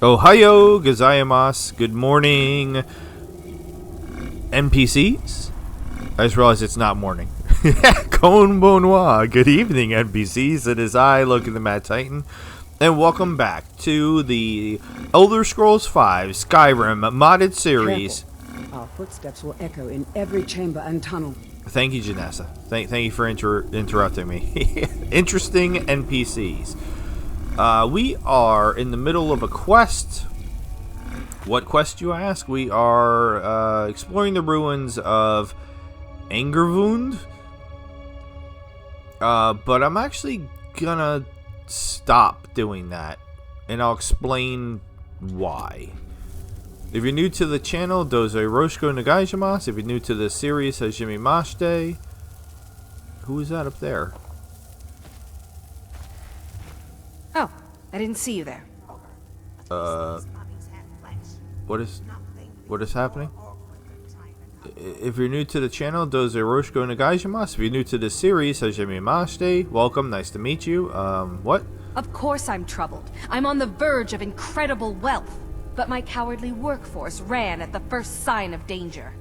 Ohio gozaimasu. Good morning, NPCs. I just realized it's not morning. Konbanwa. Good evening, NPCs. It is I, Loki the Mad Titan, and welcome back to the Elder Scrolls V Skyrim modded series. Careful. Our footsteps will echo in every chamber and tunnel. Thank you, Janessa. Thank you for interrupting me. Interesting NPCs. We are in the middle of a quest. What quest, you ask? We are exploring the ruins of Angervund. But I'm actually gonna stop doing that, and I'll explain why. If you're new to the channel, Dozo Roshko Nagaijimasu. If you're new to the series, Hajime Mashite. Who is that up there? Oh, I didn't see you there. What is happening? If you're new to the channel, Dozo Roshko Nagaijimasu. If you're new to the series, Hajime Mashite. Welcome, nice to meet you. What? Of course I'm troubled. I'm on the verge of incredible wealth. But my cowardly workforce ran at the first sign of danger.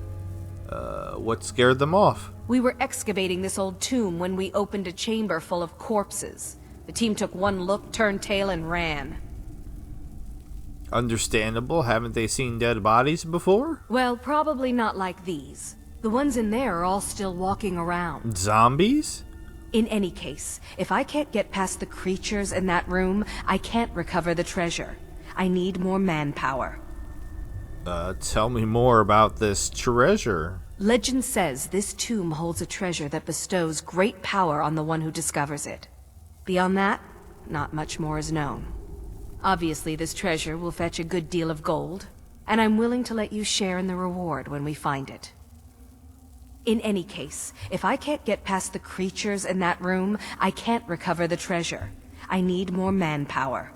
What scared them off? We were excavating this old tomb when we opened a chamber full of corpses. The team took one look, turned tail, and ran. Understandable. Haven't they seen dead bodies before? Well, probably not like these. The ones in there are all still walking around. Zombies? In any case, if I can't get past the creatures in that room, I can't recover the treasure. I need more manpower. Tell me more about this treasure. Legend says this tomb holds a treasure that bestows great power on the one who discovers it. Beyond that, not much more is known. Obviously, this treasure will fetch a good deal of gold, and I'm willing to let you share in the reward when we find it. In any case, if I can't get past the creatures in that room, I can't recover the treasure. I need more manpower.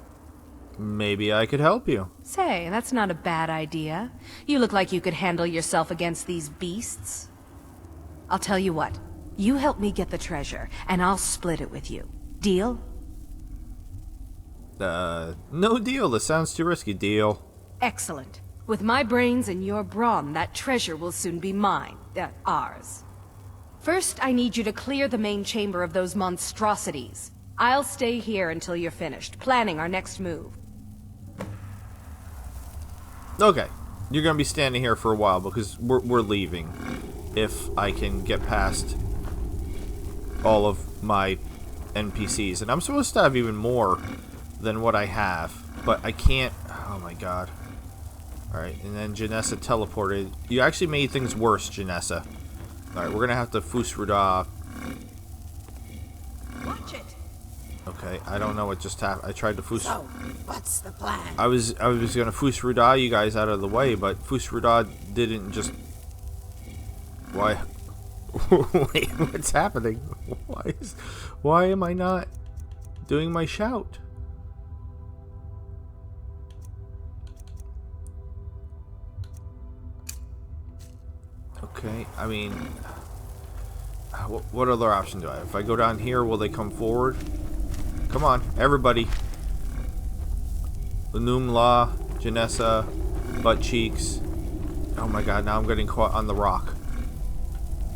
Maybe I could help you. Say, that's not a bad idea. You look like you could handle yourself against these beasts. I'll tell you what. You help me get the treasure, and I'll split it with you. Deal? No deal. This sounds too risky. Deal. Excellent. With my brains and your brawn, that treasure will soon be mine. Ours. First, I need you to clear the main chamber of those monstrosities. I'll stay here until you're finished, planning our next move. Okay. You're going to be standing here for a while because we're leaving. If I can get past all of my NPCs. And I'm supposed to have even more than what I have. But I can't. Oh my god. Alright. And then Janessa teleported. You actually made things worse, Janessa. Alright. We're going to have to Fusruda. Watch it. Okay, I don't know what just happened. I tried to So, what's the plan? I was gonna Fusruda you guys out of the way, but Fusruda didn't just. Why? Wait, what's happening? Why am I not doing my shout? Okay, I mean, what other option do I have? If I go down here, will they come forward? Come on, everybody. Lunumla, Janessa, Butt Cheeks. Oh my god, now I'm getting caught on the rock.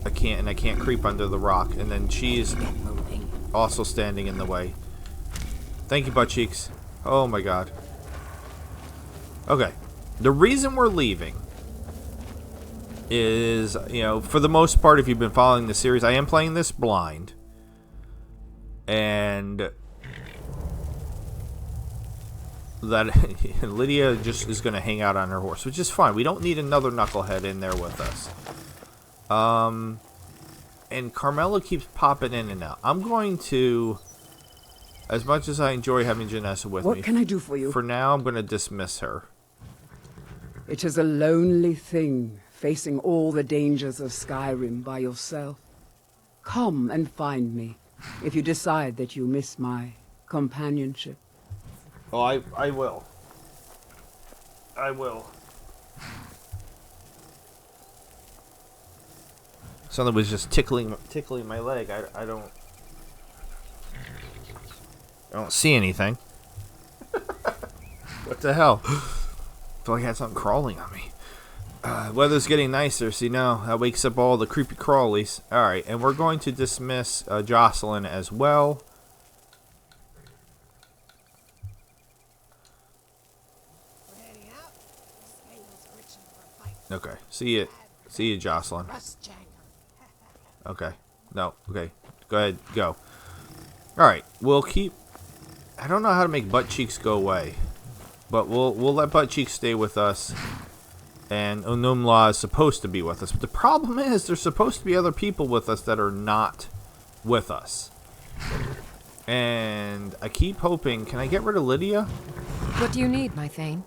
I can't creep under the rock. And then she's also standing in the way. Thank you, Butt Cheeks. Oh my god. Okay. The reason we're leaving is, you know, for the most part, if you've been following the series, I am playing this blind. And that Lydia just is going to hang out on her horse, which is fine. We don't need another knucklehead in there with us. And Carmela keeps popping in and out. I'm going to, as much as I enjoy having Janessa with me. What can I do for you? For now, I'm going to dismiss her. It is a lonely thing, facing all the dangers of Skyrim by yourself. Come and find me, if you decide that you miss my companionship. Oh, I will. I will. Something was just tickling my leg. I don't see anything. What the hell? I feel like I had something crawling on me. Weather's getting nicer, so that wakes up all the creepy crawlies. Alright, and we're going to dismiss Jocelyn as well. Okay, see you, Jocelyn. Okay, no, okay, go ahead, go. Alright, we'll keep... I don't know how to make butt cheeks go away, but we'll let butt cheeks stay with us. And Onumla is supposed to be with us. But the problem is, there's supposed to be other people with us that are not with us. And I keep hoping... Can I get rid of Lydia? What do you need, my Thane?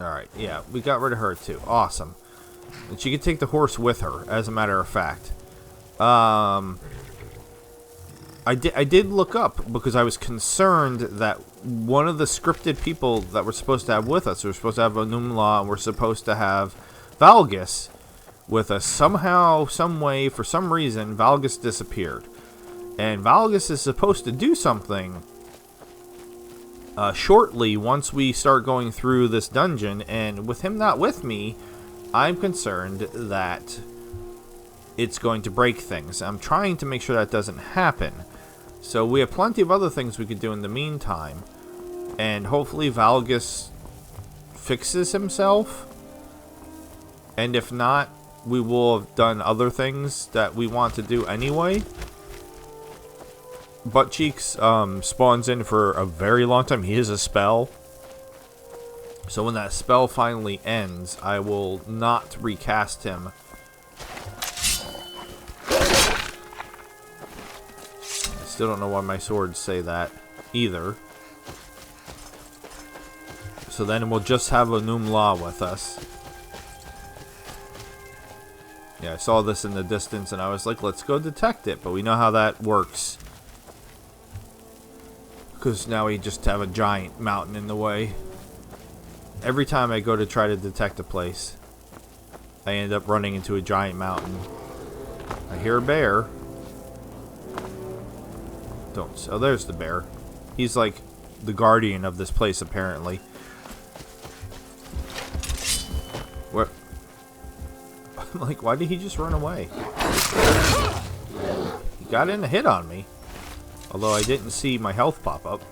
Alright, yeah, we got rid of her too. Awesome. And she could take the horse with her, as a matter of fact. I did look up because I was concerned that one of the scripted people that we're supposed to have with us, we're supposed to have Onumla and we're supposed to have Valgus with us. Somehow, some way, for some reason, Valgus disappeared. And Valgus is supposed to do something shortly once we start going through this dungeon. And with him not with me, I'm concerned that it's going to break things. I'm trying to make sure that doesn't happen. So we have plenty of other things we could do in the meantime. And hopefully Valgus fixes himself. And if not, we will have done other things that we want to do anyway. Butt Cheeks spawns in for a very long time. He is a spell. So when that spell finally ends, I will not recast him. Still don't know why my swords say that either. So then we'll just have Onumla with us. Yeah, I saw this in the distance and I was like, let's go detect it. But we know how that works. Because now we just have a giant mountain in the way. Every time I go to try to detect a place, I end up running into a giant mountain. I hear a bear. Oh, there's the bear. He's like the guardian of this place, apparently. What? I'm like, why did he just run away? He got in a hit on me. Although I didn't see my health pop up.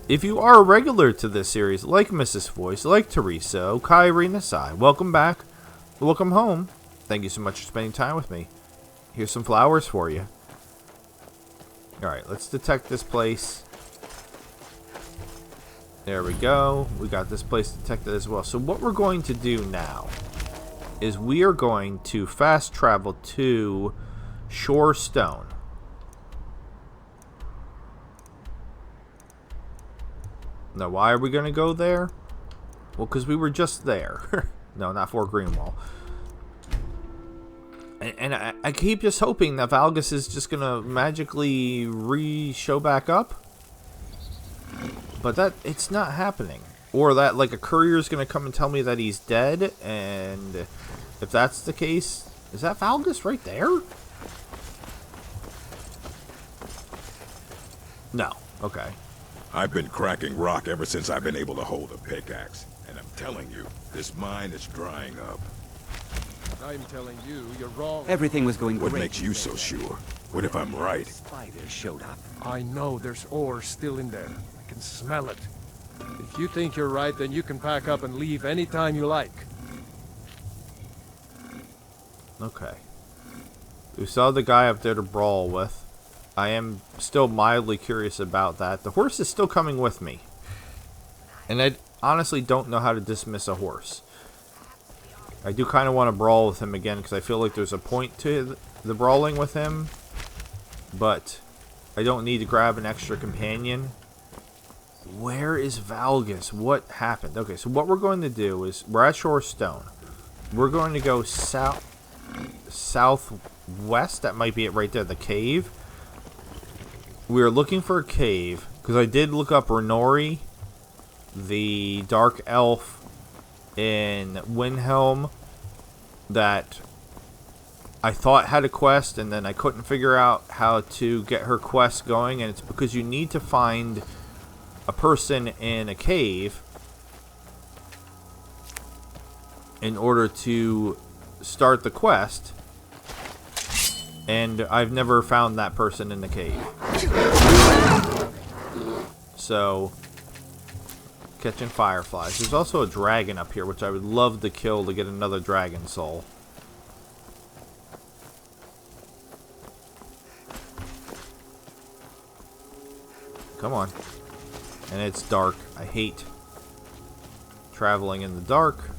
If you are a regular to this series, like Mrs. Voice, like Teresa, Kairi Nasai, welcome back. Welcome home. Thank you so much for spending time with me. Here's some flowers for you. Alright, let's detect this place. There we go. We got this place detected as well. So what we're going to do now is we are going to fast travel to Shore Stone. Now, why are we going to go there? Well, because we were just there. No, not Fort Greenwall. And I keep just hoping that Valgus is just going to magically re-show back up. But it's not happening. Or that, like, a courier is going to come and tell me that he's dead. And if that's the case, is that Valgus right there? No. Okay. I've been cracking rock ever since I've been able to hold a pickaxe. And I'm telling you, this mine is drying up. I'm telling you, you're wrong. Everything was going great. What makes you so sure? What if I'm right? Spiders showed up. I know there's ore still in there. I can smell it. If you think you're right, then you can pack up and leave anytime you like. Okay. We saw the guy up there to brawl with. I am still mildly curious about that. The horse is still coming with me. And I honestly don't know how to dismiss a horse. I do kind of want to brawl with him again because I feel like there's a point to the brawling with him. But I don't need to grab an extra companion. Where is Valgus? What happened? Okay, so what we're going to do is we're at Shore Stone. We're going to go southwest. That might be it right there, the cave. We are looking for a cave because I did look up Renori, the dark elf in Windhelm that I thought had a quest, and then I couldn't figure out how to get her quest going, and it's because you need to find a person in a cave in order to start the quest, and I've never found that person in the cave. So, catching fireflies. There's also a dragon up here, which I would love to kill to get another dragon soul. Come on. And it's dark. I hate traveling in the dark.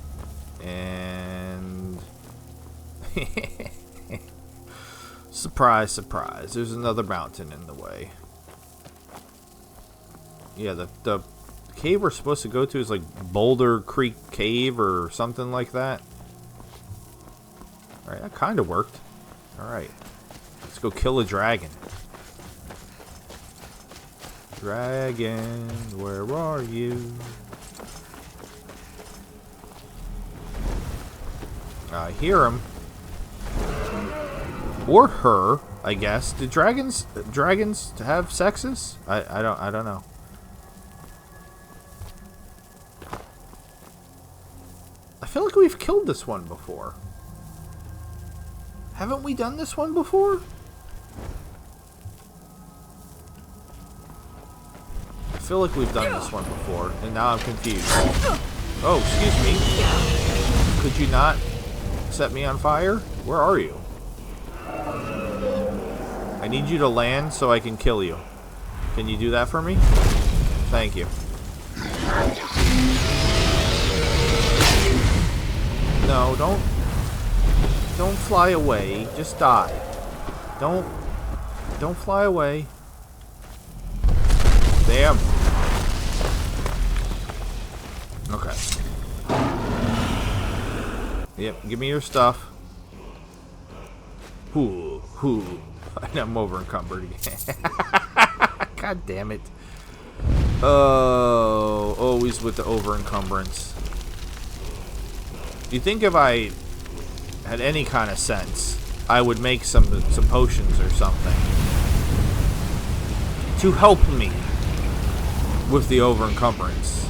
And surprise, surprise. There's another mountain in the way. Yeah, the cave we're supposed to go to is like Boulder Creek Cave or something like that. Alright, that kind of worked. Alright. Let's go kill a dragon. Dragon, where are you? I hear him. Or her, I guess. Do dragons have sexes? I don't know. I feel like we've killed this one before. Haven't we done this one before? I feel like we've done this one before, and now I'm confused. Oh, excuse me. Could you not set me on fire? Where are you? I need you to land so I can kill you. Can you do that for me? Thank you. No, don't fly away. Just die. Don't fly away. Damn. Okay. Yep, give me your stuff. Hoo. I'm over encumbered again. God damn it. Oh, always with the over encumbrance. You think if I had any kind of sense, I would make some potions or something to help me with the over encumbrance.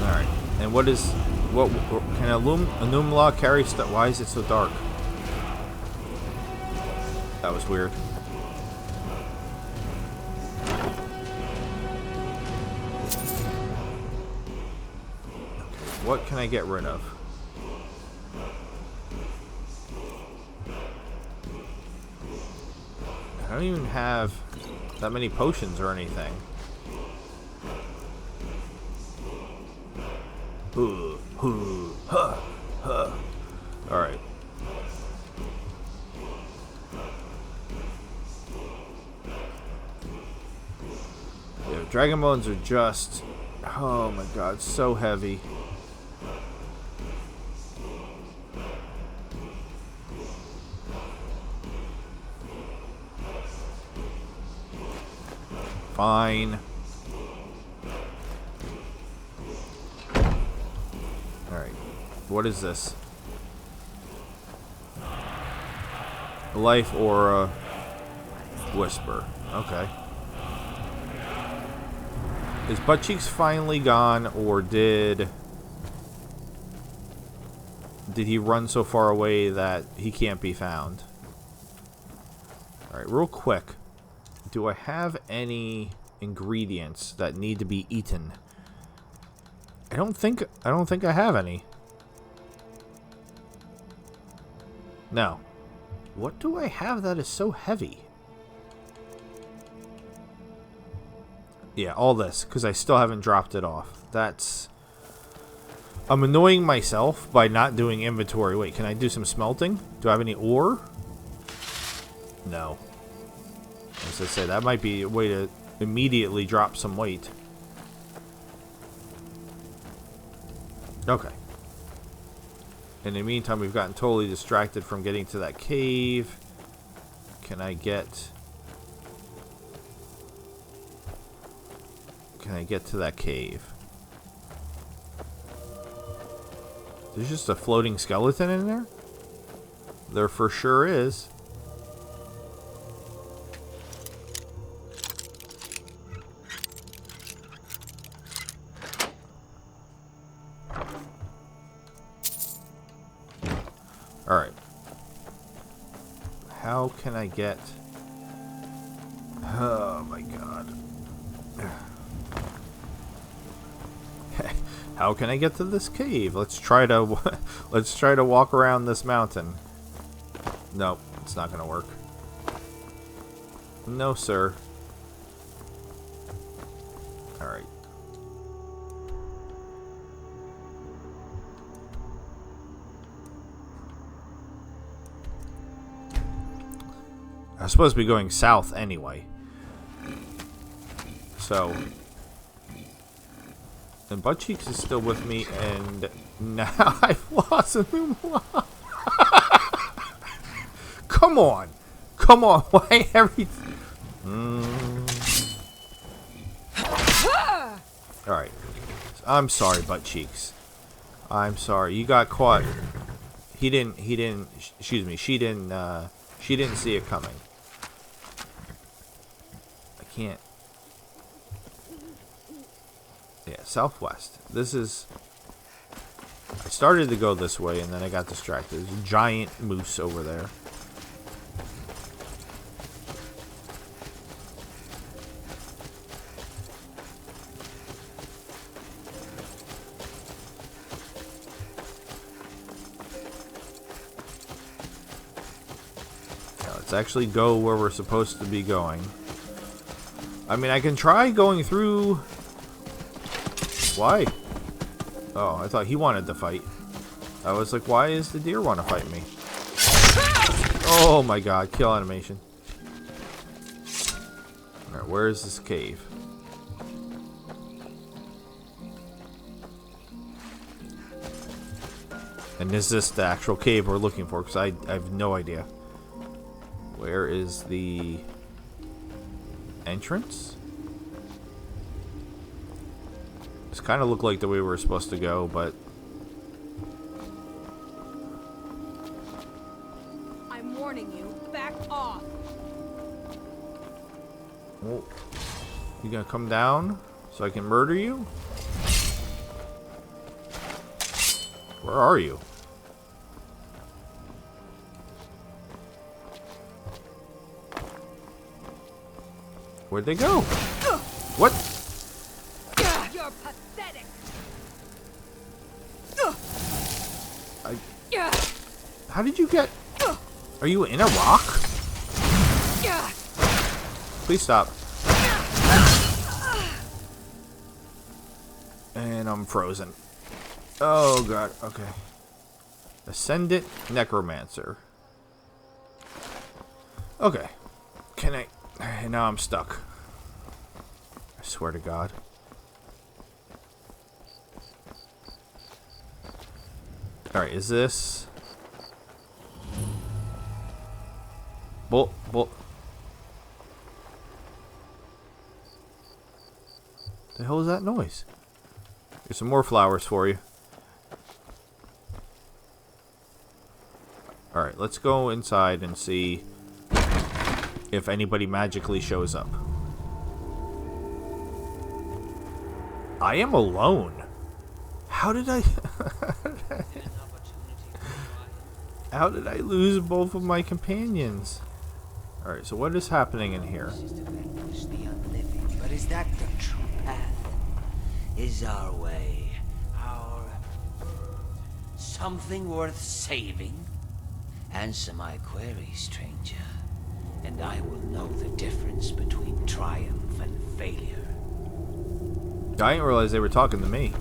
Alright, and what can Anumla carry stuff? Why is it so dark? That was weird. What can I get rid of? I don't even have that many potions or anything. Alright. Yeah, dragon bones are just... Oh my god, so heavy. Fine. Alright. What is this? Life Aura Whisper. Okay. Is Buttcheeks finally gone, or did he run so far away that he can't be found? Alright, real quick. Do I have any ingredients that need to be eaten? I don't think I have any. No. What do I have that is so heavy? Yeah, all this, because I still haven't dropped it off. That's... I'm annoying myself by not doing inventory. Wait, can I do some smelting? Do I have any ore? No. As I say, that might be a way to immediately drop some weight. Okay. In the meantime, we've gotten totally distracted from getting to that cave. Can I get to that cave? There's just a floating skeleton in there? There for sure is. Alright. How can I get... Oh my god. How can I get to this cave? Let's try to walk around this mountain. Nope, it's not gonna work. No, sir. Alright. I was supposed to be going south anyway. So... And Butt Cheeks is still with me, and now I've lost a new block. Come on. Come on. Why every... Alright. I'm sorry, Butt Cheeks. I'm sorry. You got caught. He didn't, excuse me, she didn't see it coming. I can't. Yeah, southwest. This is... I started to go this way, and then I got distracted. There's a giant moose over there. Now, let's actually go where we're supposed to be going. I mean, I can try going through... Why? Oh, I thought he wanted to fight. I was like, why does the deer want to fight me? Oh my god, kill animation. Alright, where is this cave? And is this the actual cave we're looking for? Because I have no idea. Where is the entrance? This kind of looked like the way we were supposed to go, but... I'm warning you, back off. Oh. You gonna come down so I can murder you? Where are you? Where'd they go? What? You're pathetic. How did you get... Are you in a rock? Please stop. And I'm frozen. Oh god, okay. Ascendant Necromancer. Okay. Can I... Now I'm stuck. I swear to god. Alright, is this... Bull. The hell is that noise? Here's some more flowers for you. Alright, let's go inside and see if anybody magically shows up. I am alone. How did I... How did I lose both of my companions? Alright, so what is happening in here? But is that the true path? Is our way, something worth saving? Answer my query, stranger, and I will know the difference between triumph and failure. I didn't realize they were talking to me.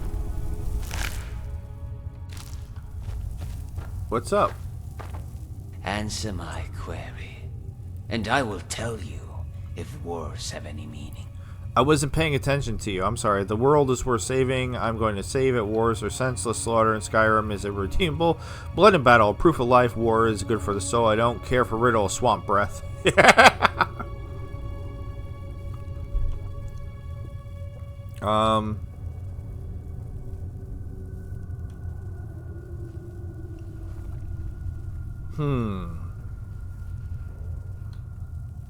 What's up? Answer my query, and I will tell you if wars have any meaning. I wasn't paying attention to you. I'm sorry. The world is worth saving. I'm going to save it. Wars are senseless. Slaughter in Skyrim is irredeemable. Blood and battle, proof of life. War is good for the soul. I don't care for riddle. Swamp breath.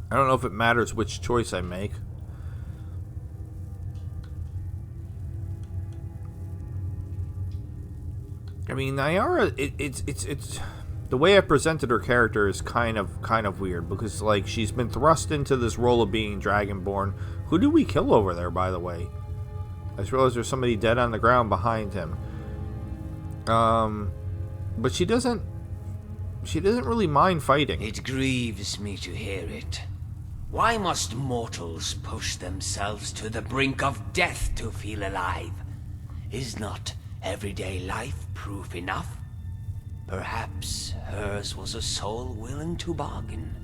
I don't know if it matters which choice I make. I mean, Nayara, it's the way I presented her character is kind of weird because like she's been thrust into this role of being Dragonborn. Who did we kill over there, by the way? I just realized there's somebody dead on the ground behind him. But she doesn't really mind fighting. It grieves me to hear it. Why must mortals push themselves to the brink of death to feel alive? Is not everyday life proof enough? Perhaps hers was a soul willing to bargain,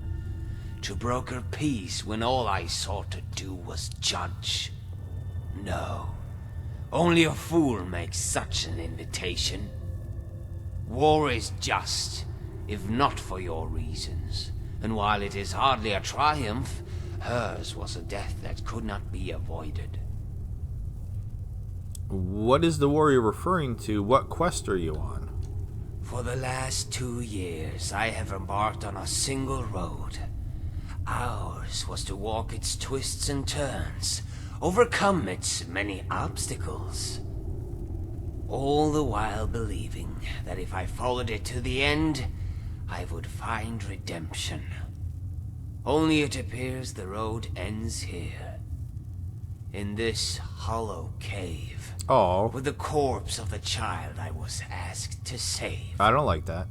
to broker peace when all I sought to do was judge. No, only a fool makes such an invitation. War is just, if not for your reasons, and while it is hardly a triumph, hers was a death that could not be avoided. What is the war you're referring to? What quest are you on? For the last 2 years, I have embarked on a single road. Ours was to walk its twists and turns, overcome its many obstacles. All the while believing that if I followed it to the end, I would find redemption. Only it appears the road ends here. In this hollow cave. Oh. With the corpse of the child I was asked to save. I don't like that.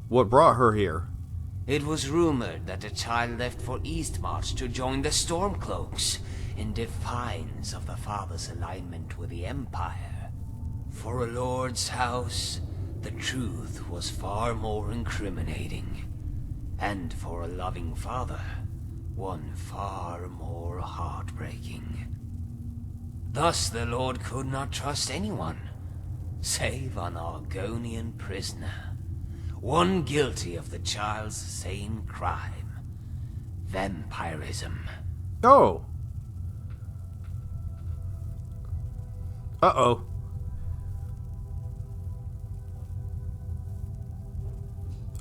What brought her here? It was rumored that the child left for Eastmarch to join the Stormcloaks, in defiance of the father's alignment with the Empire. For a lord's house, the truth was far more incriminating. And for a loving father, one far more heartbreaking. Thus the Lord could not trust anyone, save an Argonian prisoner, one guilty of the child's same crime, vampirism. Oh. Uh-oh.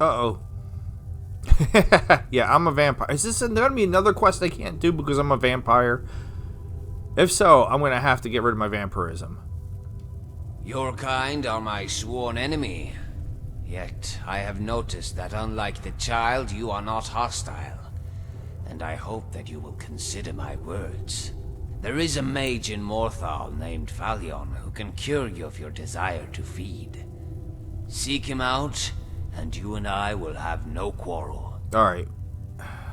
Uh-oh. Yeah, I'm a vampire. Is this going to be another quest I can't do because I'm a vampire? If so, I'm going to have to get rid of my vampirism. Your kind are my sworn enemy. Yet, I have noticed that unlike the child, you are not hostile. And I hope that you will consider my words. There is a mage in Morthal named Valion who can cure you of your desire to feed. Seek him out, and you and I will have no quarrel. Alright.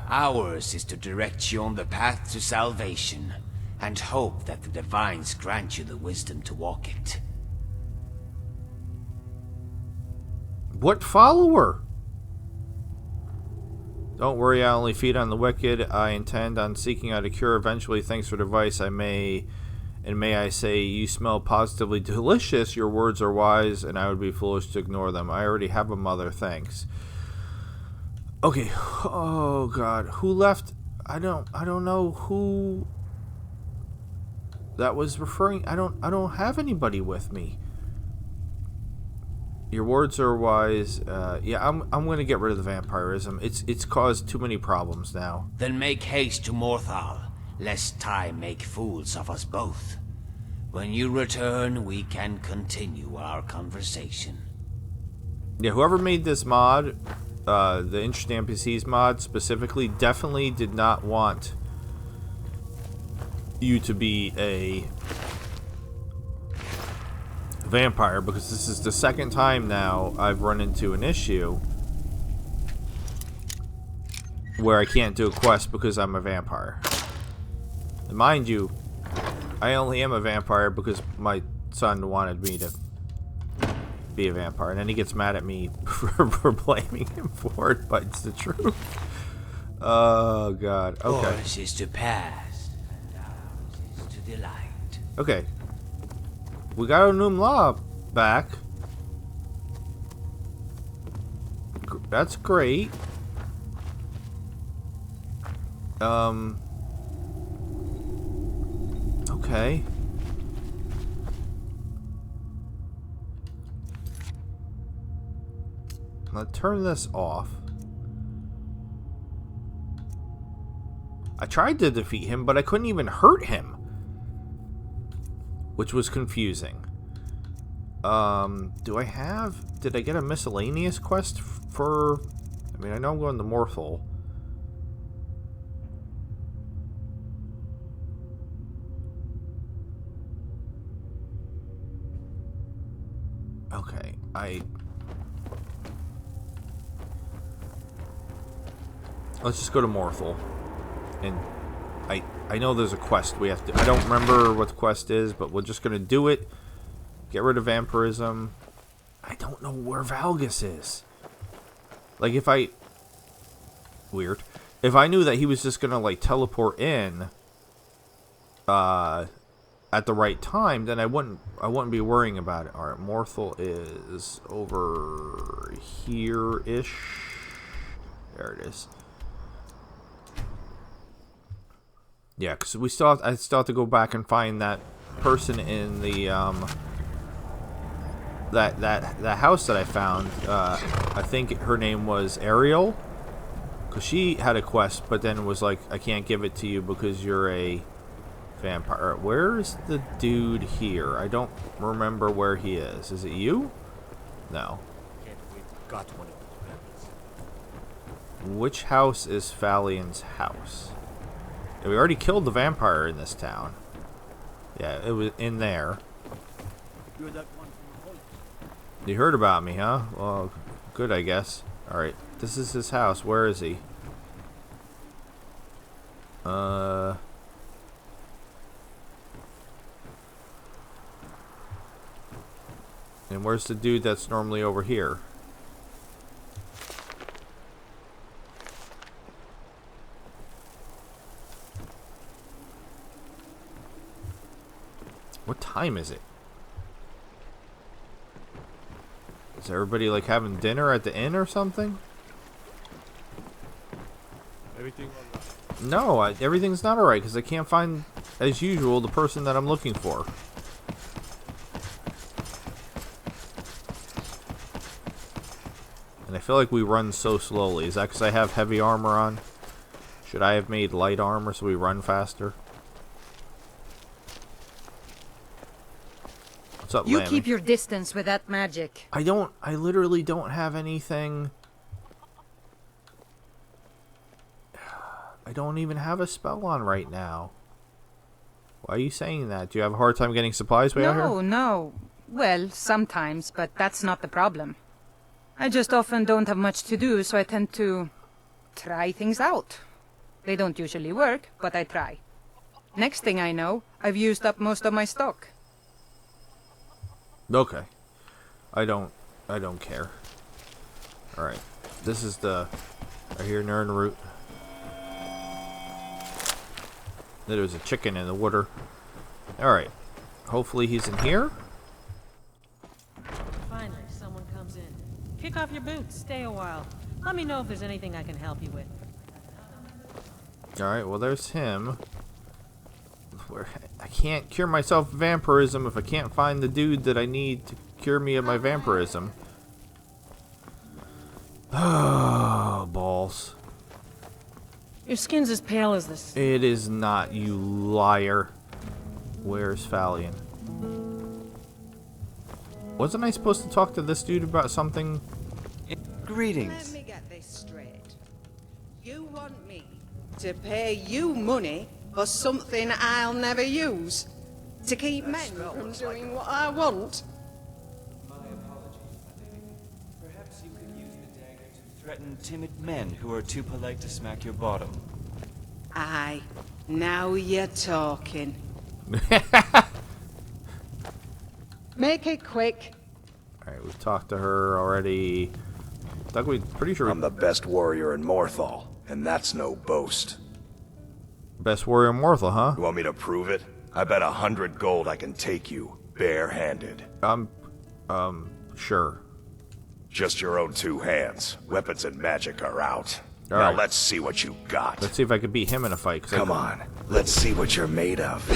Ours is to direct you on the path to salvation, and hope that the Divines grant you the wisdom to walk it. What follower? Don't worry, I only feed on the wicked. I intend on seeking out a cure eventually. Thanks for the advice. May I say, you smell positively delicious. Your words are wise, and I would be foolish to ignore them. I already have a mother. Thanks. Okay. Oh God, who left? I don't know who that was referring. I don't have anybody with me. Your words are wise. Yeah, I'm gonna get rid of the vampirism. It's caused too many problems now. Then make haste to Morthal, lest time make fools of us both. When you return, we can continue our conversation. Yeah, whoever made this mod, the Interesting NPCs mod specifically, definitely did not want you to be a vampire, because this is the second time now I've run into an issue where I can't do a quest because I'm a vampire. And mind you, I only am a vampire because my son wanted me to be a vampire, and then he gets mad at me for blaming him for it, but it's the truth. Oh God. Okay. Yours is to pass, and ours is to delight. Okay. We got our Numla back. That's great. Okay. Let's turn this off. I tried to defeat him, but I couldn't even hurt him, which was confusing. Did I get a miscellaneous quest for... I mean, I know I'm going to Morthal. Okay, let's just go to Morthal. And I know there's a quest we have to... I don't remember what the quest is, but we're just going to do it. Get rid of vampirism. I don't know where Valgus is. Like, if I... Weird. If I knew that he was just going to, like, teleport in at the right time, then I wouldn't be worrying about it. Alright, Morthal is over here-ish. There it is. Yeah, because I still have to go back and find that person in the that house that I found. I think her name was Ariel, because she had a quest, but then was like, I can't give it to you because you're a vampire. Where's the dude here? I don't remember where he is. Is it you? No. Which house is Fallion's house? Yeah, we already killed the vampire in this town. Yeah, it was in there. You heard about me, huh? Well, good, I guess. Alright, this is his house. Where is he? And where's the dude that's normally over here? What time is it? Is everybody like having dinner at the inn or something? Everything alright? No, everything's not alright because I can't find, as usual, the person that I'm looking for. And I feel like we run so slowly. Is that because I have heavy armor on? Should I have made light armor so we run faster? What's up, You Lammy? keep your distance with that magic. I literally don't have anything. I don't even have a spell on right now. Why are you saying that? Do you have a hard time getting supplies way out here? No. Well, sometimes, but that's not the problem. I just often don't have much to do, so I tend to try things out. They don't usually work, but I try. Next thing I know, I've used up most of my stock. Okay. I don't care. Alright. This is the... I hear Nern root. There was a chicken in the water. Alright. Hopefully he's in here. Finally, someone comes in. Kick off your boots. Stay a while. Let me know if there's anything I can help you with. Alright, well there's him. I can't cure myself of vampirism if I can't find the dude that I need to cure me of my vampirism. Oh, balls. Your skin's as pale as this. It is not, you liar. Where's Fallion? Wasn't I supposed to talk to this dude about something? Greetings. Let me get this straight. You want me to pay you money for something I'll never use? To keep men from doing what I want? My apologies, my lady. Perhaps you could use the dagger to threaten timid men who are too polite to smack your bottom. Aye. Now you're talking. Make it quick. Alright, we've talked to her already. Doug, we're pretty sure I'm the best warrior in Morthal, and that's no boast. Best warrior in Morthal, huh? You want me to prove it? I bet 100 gold I can take you, bare-handed. Sure. Just your own two hands. Weapons and magic are out. All now right. let's see what you got. Let's see if I can beat him in a fight. Come on, let's see what you're made of.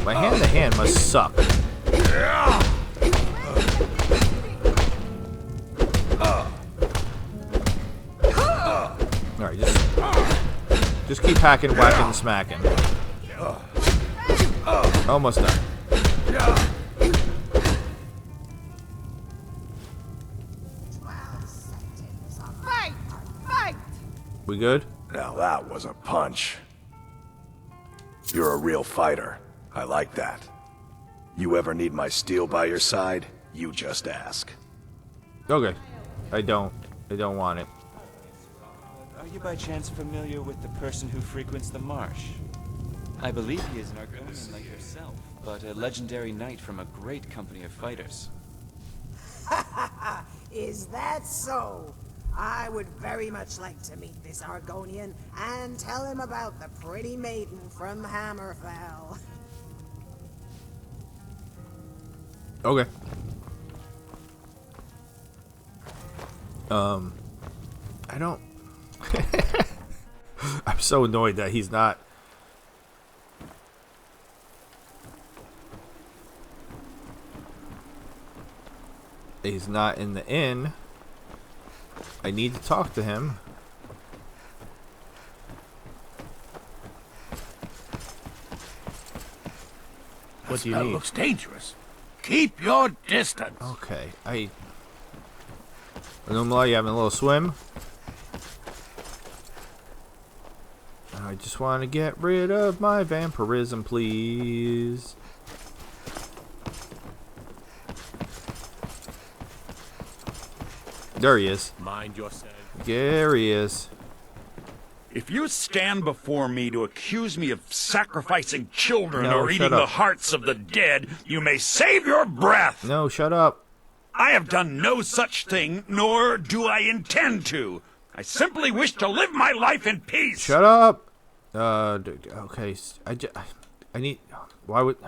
My hand-to-hand must suck. Alright, just keep hacking, whacking, and smacking. Almost done. We good? Now that was a punch. You're a real fighter. I like that. You ever need my steel by your side, you just ask. Okay. I don't want it. Are you by chance familiar with the person who frequents the marsh? I believe he is an Argonian like yourself, but a legendary knight from a great company of fighters. Is that so? I would very much like to meet this Argonian and tell him about the pretty maiden from Hammerfell. Okay. I don't... I'm so annoyed that he's not... He's not in the inn. I need to talk to him. What do you need? Looks dangerous. Keep your distance. Okay, Anomaly, you having a little swim? I just want to get rid of my vampirism, please. There he is. Mind yourself. There he is. If you stand before me to accuse me of sacrificing children No, or shut eating up. the hearts of the dead, you may save your breath. No, shut up. I have done no such thing, nor do I intend to. I simply wish to live my life in peace. Shut up. Okay. I need. Why would?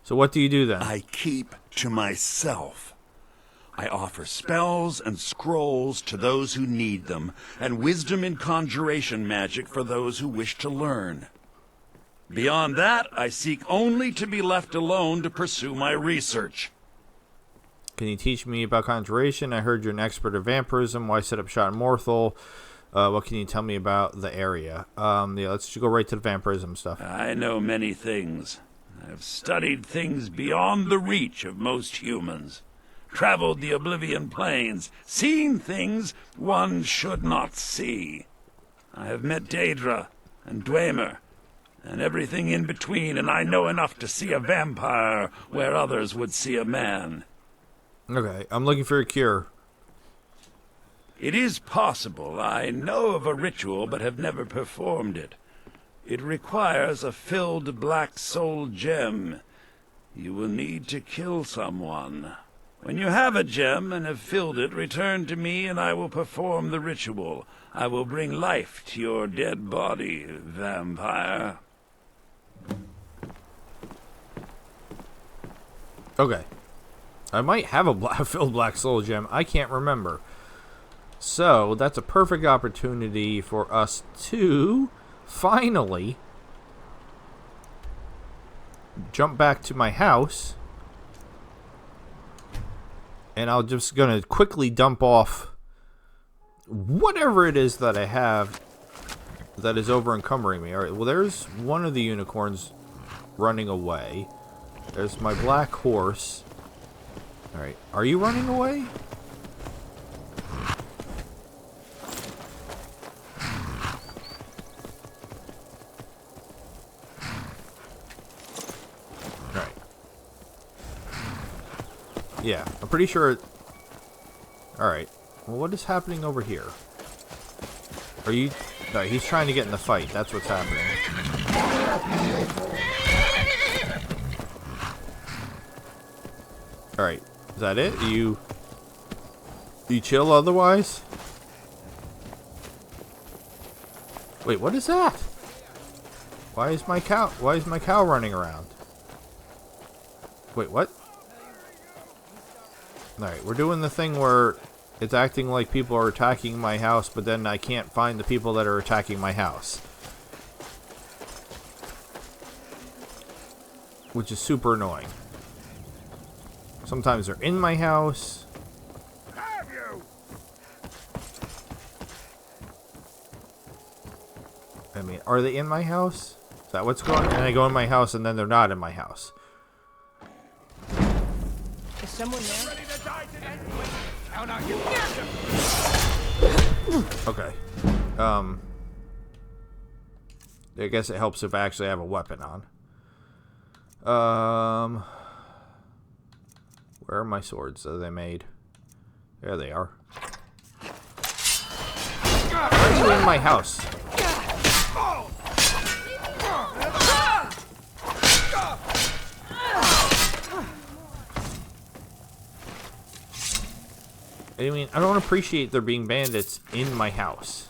So what do you do then? I keep to myself. I offer spells and scrolls to those who need them, and wisdom in conjuration magic for those who wish to learn. Beyond that, I seek only to be left alone to pursue my research. Can you teach me about conjuration? I heard you're an expert of vampirism. Why set up shot in Morthal? What can you tell me about the area? Yeah, let's just go right to the vampirism stuff. I know many things. I've studied things beyond the reach of most humans. Traveled the Oblivion Plains, seen things one should not see. I have met Daedra and Dwemer, and everything in between, and I know enough to see a vampire where others would see a man. Okay, I'm looking for a cure. It is possible. I know of a ritual, but have never performed it. It requires a filled black soul gem. You will need to kill someone. When you have a gem and have filled it, return to me and I will perform the ritual. I will bring life to your dead body, vampire. Okay. I might have a filled black soul gem. I can't remember. So, that's a perfect opportunity for us to finally jump back to my house. And I'm just going to quickly dump off whatever it is that I have that is over encumbering me. Alright, well, there's one of the unicorns running away. There's my black horse. Alright, are you running away? Alright. Yeah, I'm pretty sure... Alright, well, what is happening over here? Are you... Alright, he's trying to get in the fight. That's what's happening. Alright, is that it? You chill otherwise? Wait, what is that? Why is my cow running around? Wait, what? Alright, we're doing the thing where it's acting like people are attacking my house, but then I can't find the people that are attacking my house. which is super annoying. Sometimes they're in my house. Have you? I mean, are they in my house? Is that what's going on? And I go in my house and then they're not in my house. Is someone there? Ready to die today? Count on you. Okay. I guess it helps if I actually have a weapon on. Where are my swords that they made? There they are. Why are you in my house? I mean, I don't appreciate there being bandits in my house.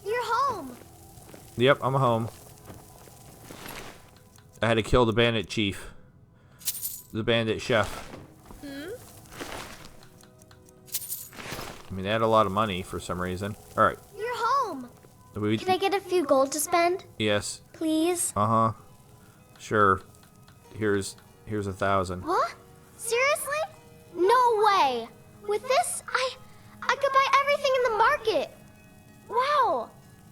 You're home. Yep, I'm home. I had to kill the bandit chief. The bandit chef. I mean, they had a lot of money for some reason. Alright. You're home. Can I get a few gold to spend? Yes. Please? Uh-huh. Sure. Here's 1,000. What? Seriously? No way. With this, I could buy everything in the market. Wow.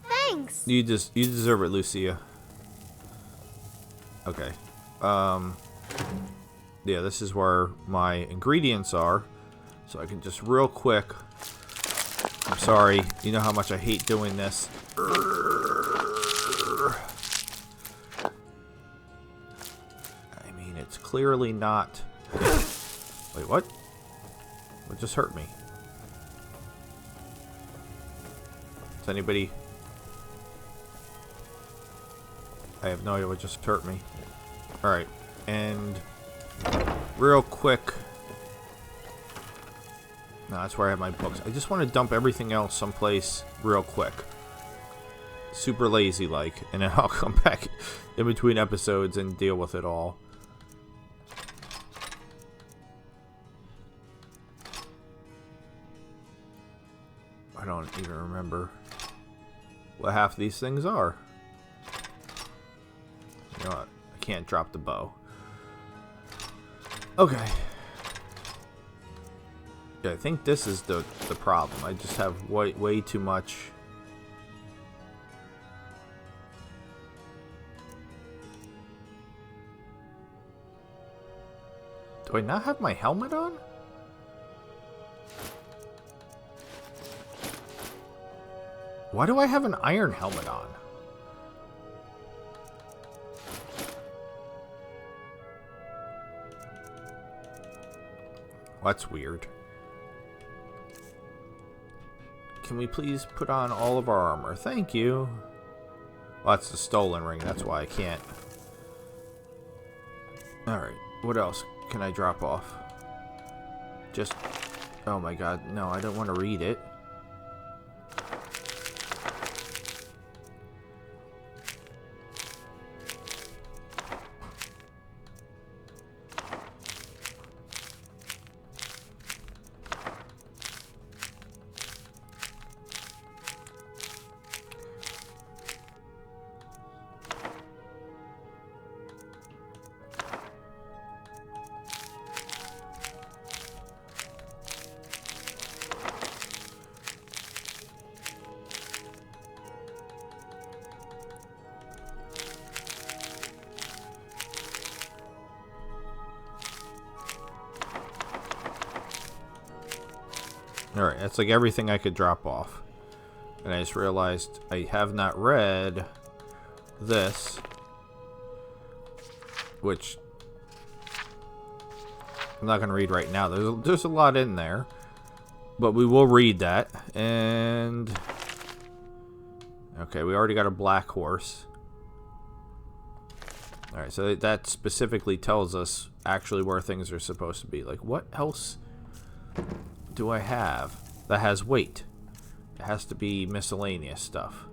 Thanks. You deserve it, Lucia. Okay. Yeah, this is where my ingredients are. So I can just real quick. I'm sorry. You know how much I hate doing this. I mean, it's clearly not. Wait, what? What just hurt me? Does anybody... I have no idea what just hurt me. Alright, and... real quick... No, that's where I have my books. I just want to dump everything else someplace real quick. Super lazy-like. And then I'll come back in between episodes and deal with it all. I don't even remember what half of these things are. You know what? I can't drop the bow. Okay. Yeah, I think this is the problem. I just have way too much. Do I not have my helmet on? Why do I have an iron helmet on? Well, that's weird. Can we please put on all of our armor? Thank you. Well, that's the stolen ring. That's why I can't. Alright. What else can I drop off? Just... oh my god. No, I don't want to read it. Alright, that's like everything I could drop off. And I just realized I have not read this. Which I'm not going to read right now. There's a lot in there. But we will read that. And... okay, we already got a black horse. Alright, so that specifically tells us actually where things are supposed to be. Like, what else do I have that has weight? It has to be miscellaneous stuff.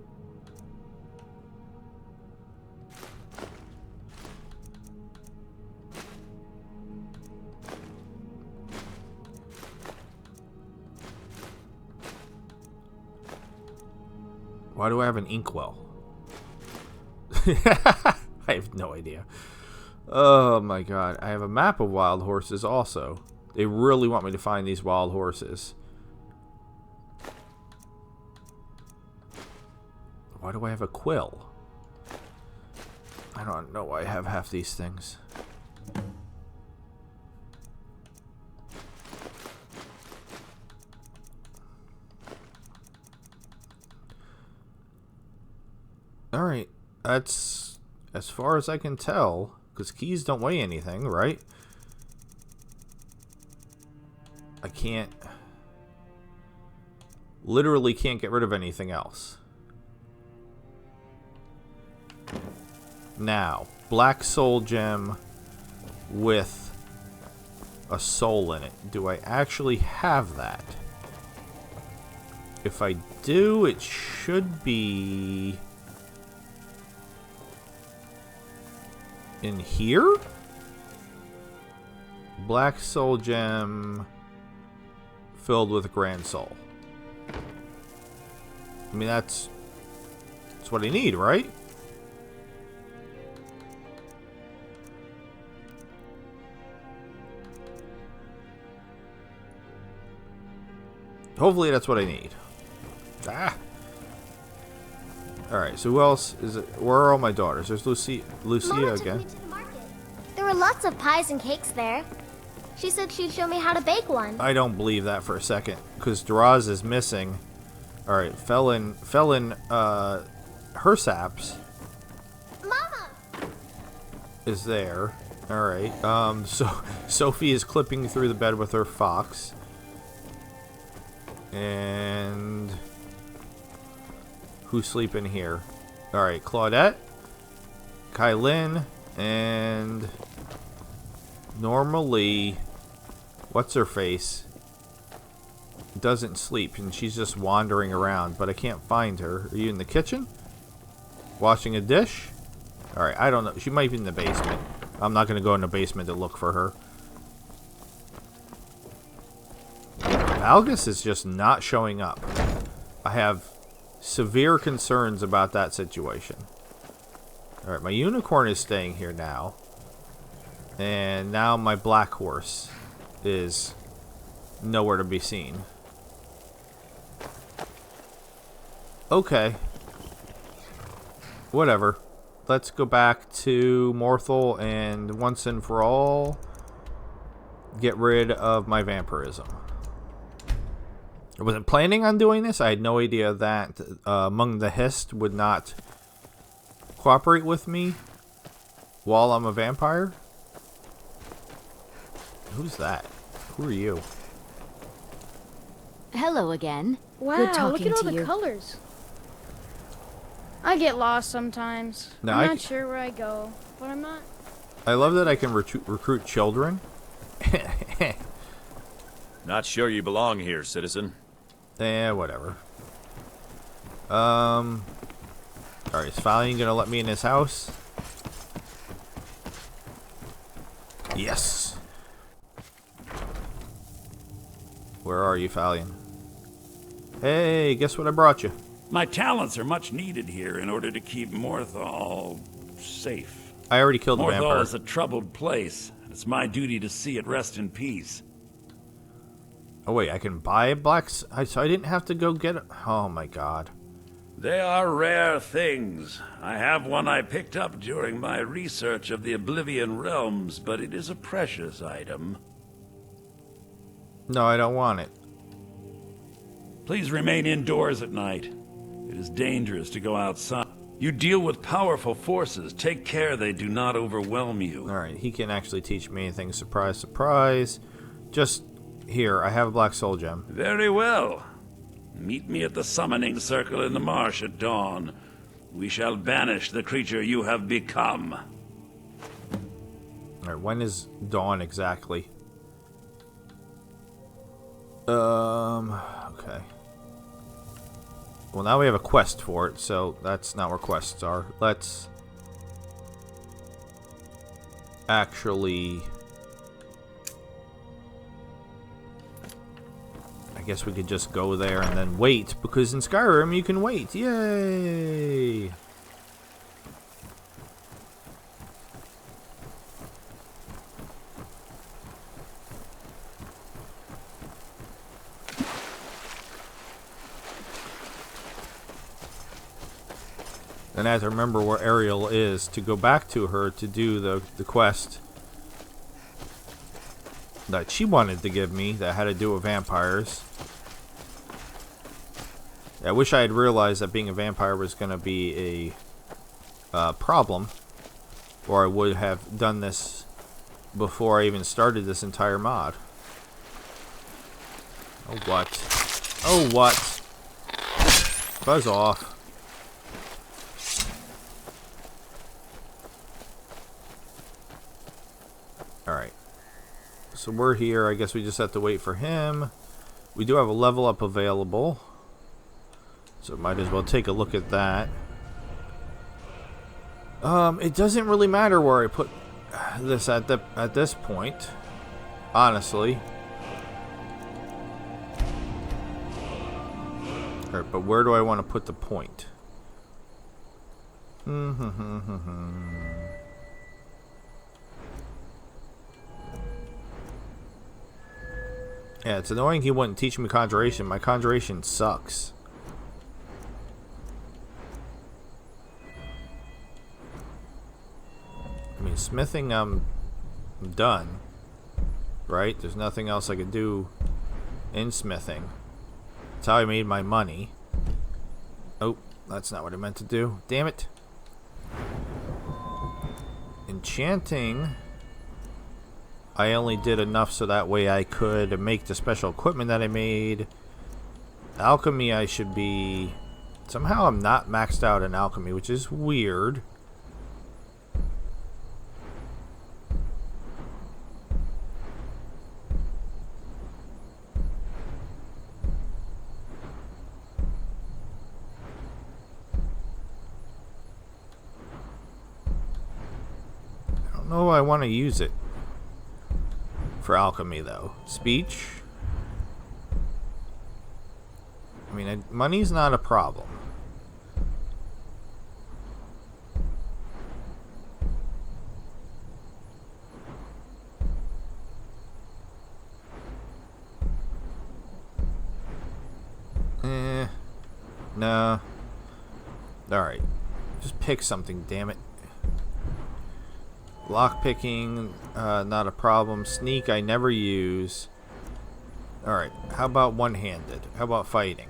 Why do I have an inkwell? I have no idea. Oh my god. I have a map of wild horses also. They really want me to find these wild horses. Why do I have a quill? I don't know why I have half these things. Alright, that's as far as I can tell, because keys don't weigh anything, right? I can't... literally can't get rid of anything else. Now, black soul gem with a soul in it. Do I actually have that? If I do, it should be... in here? Black soul gem filled with grand soul. I mean, that's what I need, right? Hopefully that's what I need. Ah! Alright, so who else is it? Where are all my daughters? There's Lucia again. There were lots of pies and cakes there. She said she'd show me how to bake one. I don't believe that for a second, because Draz is missing. Alright, Felon, her saps. Mama! Is there. Alright, so Sophie is clipping through the bed with her fox. And... who's sleeping here? Alright, Claudette, Kylin, and... normally... what's her face? Doesn't sleep, and she's just wandering around, but I can't find her. Are you in the kitchen? Washing a dish? Alright, I don't know. She might be in the basement. I'm not going to go in the basement to look for her. Valgus is just not showing up. I have severe concerns about that situation. Alright, my unicorn is staying here now. And now my black horse is nowhere to be seen. Okay. Whatever. Let's go back to Morthal and once and for all get rid of my vampirism. I wasn't planning on doing this. I had no idea that Among the Hist would not cooperate with me while I'm a vampire. Who's that? Who are you? Hello again. Wow, Good look talking at all to the you. colors. I get lost sometimes. No, I'm not sure where I go, but I'm not. I love that I can recruit children. Not sure you belong here, citizen. Whatever. Alright, is Falion gonna let me in his house? Yes! Where are you, Falion? Hey, guess what I brought you? My talents are much needed here in order to keep Morthal safe. I already killed the vampire. Morthal is a troubled place, and it's my duty to see it rest in peace. Oh wait, I can buy blacks? So I didn't have to go get it? Oh my god. They are rare things. I have one I picked up during my research of the Oblivion Realms, but it is a precious item. No, I don't want it. Please remain indoors at night. It is dangerous to go outside. You deal with powerful forces. Take care they do not overwhelm you. Alright, he can actually teach me anything. Surprise, surprise. Just here, I have a black soul gem. Very well. Meet me at the summoning circle in the marsh at dawn. We shall banish the creature you have become. Alright, when is dawn exactly? Okay. Well, now we have a quest for it, so that's not where quests are. Let's actually... I guess we could just go there and then wait, because in Skyrim you can wait. Yay! And I have to remember where Ariel is to go back to her to do the quest that she wanted to give me that had to do with vampires. I wish I had realized that being a vampire was going to be a problem, or I would have done this before I even started this entire mod. Oh, what? Oh, what? Buzz off. Alright. So we're here. I guess we just have to wait for him. We do have a level up available, so might as well take a look at that. It doesn't really matter where I put this at this point, honestly. Alright, but where do I want to put the point? Yeah, it's annoying he wouldn't teach me conjuration. My conjuration sucks. I mean, smithing, I'm done. Right? There's nothing else I could do in smithing. That's how I made my money. Oh, that's not what I meant to do. Damn it. Enchanting, I only did enough so that way I could make the special equipment that I made. Alchemy, I should be... Somehow I'm not maxed out in alchemy, which is weird. I don't know I want to use it for alchemy, though. Speech? I mean, money's not a problem. No. Alright. Just pick something, damn it. Lockpicking, not a problem. Sneak, I never use. Alright, how about one-handed? How about fighting?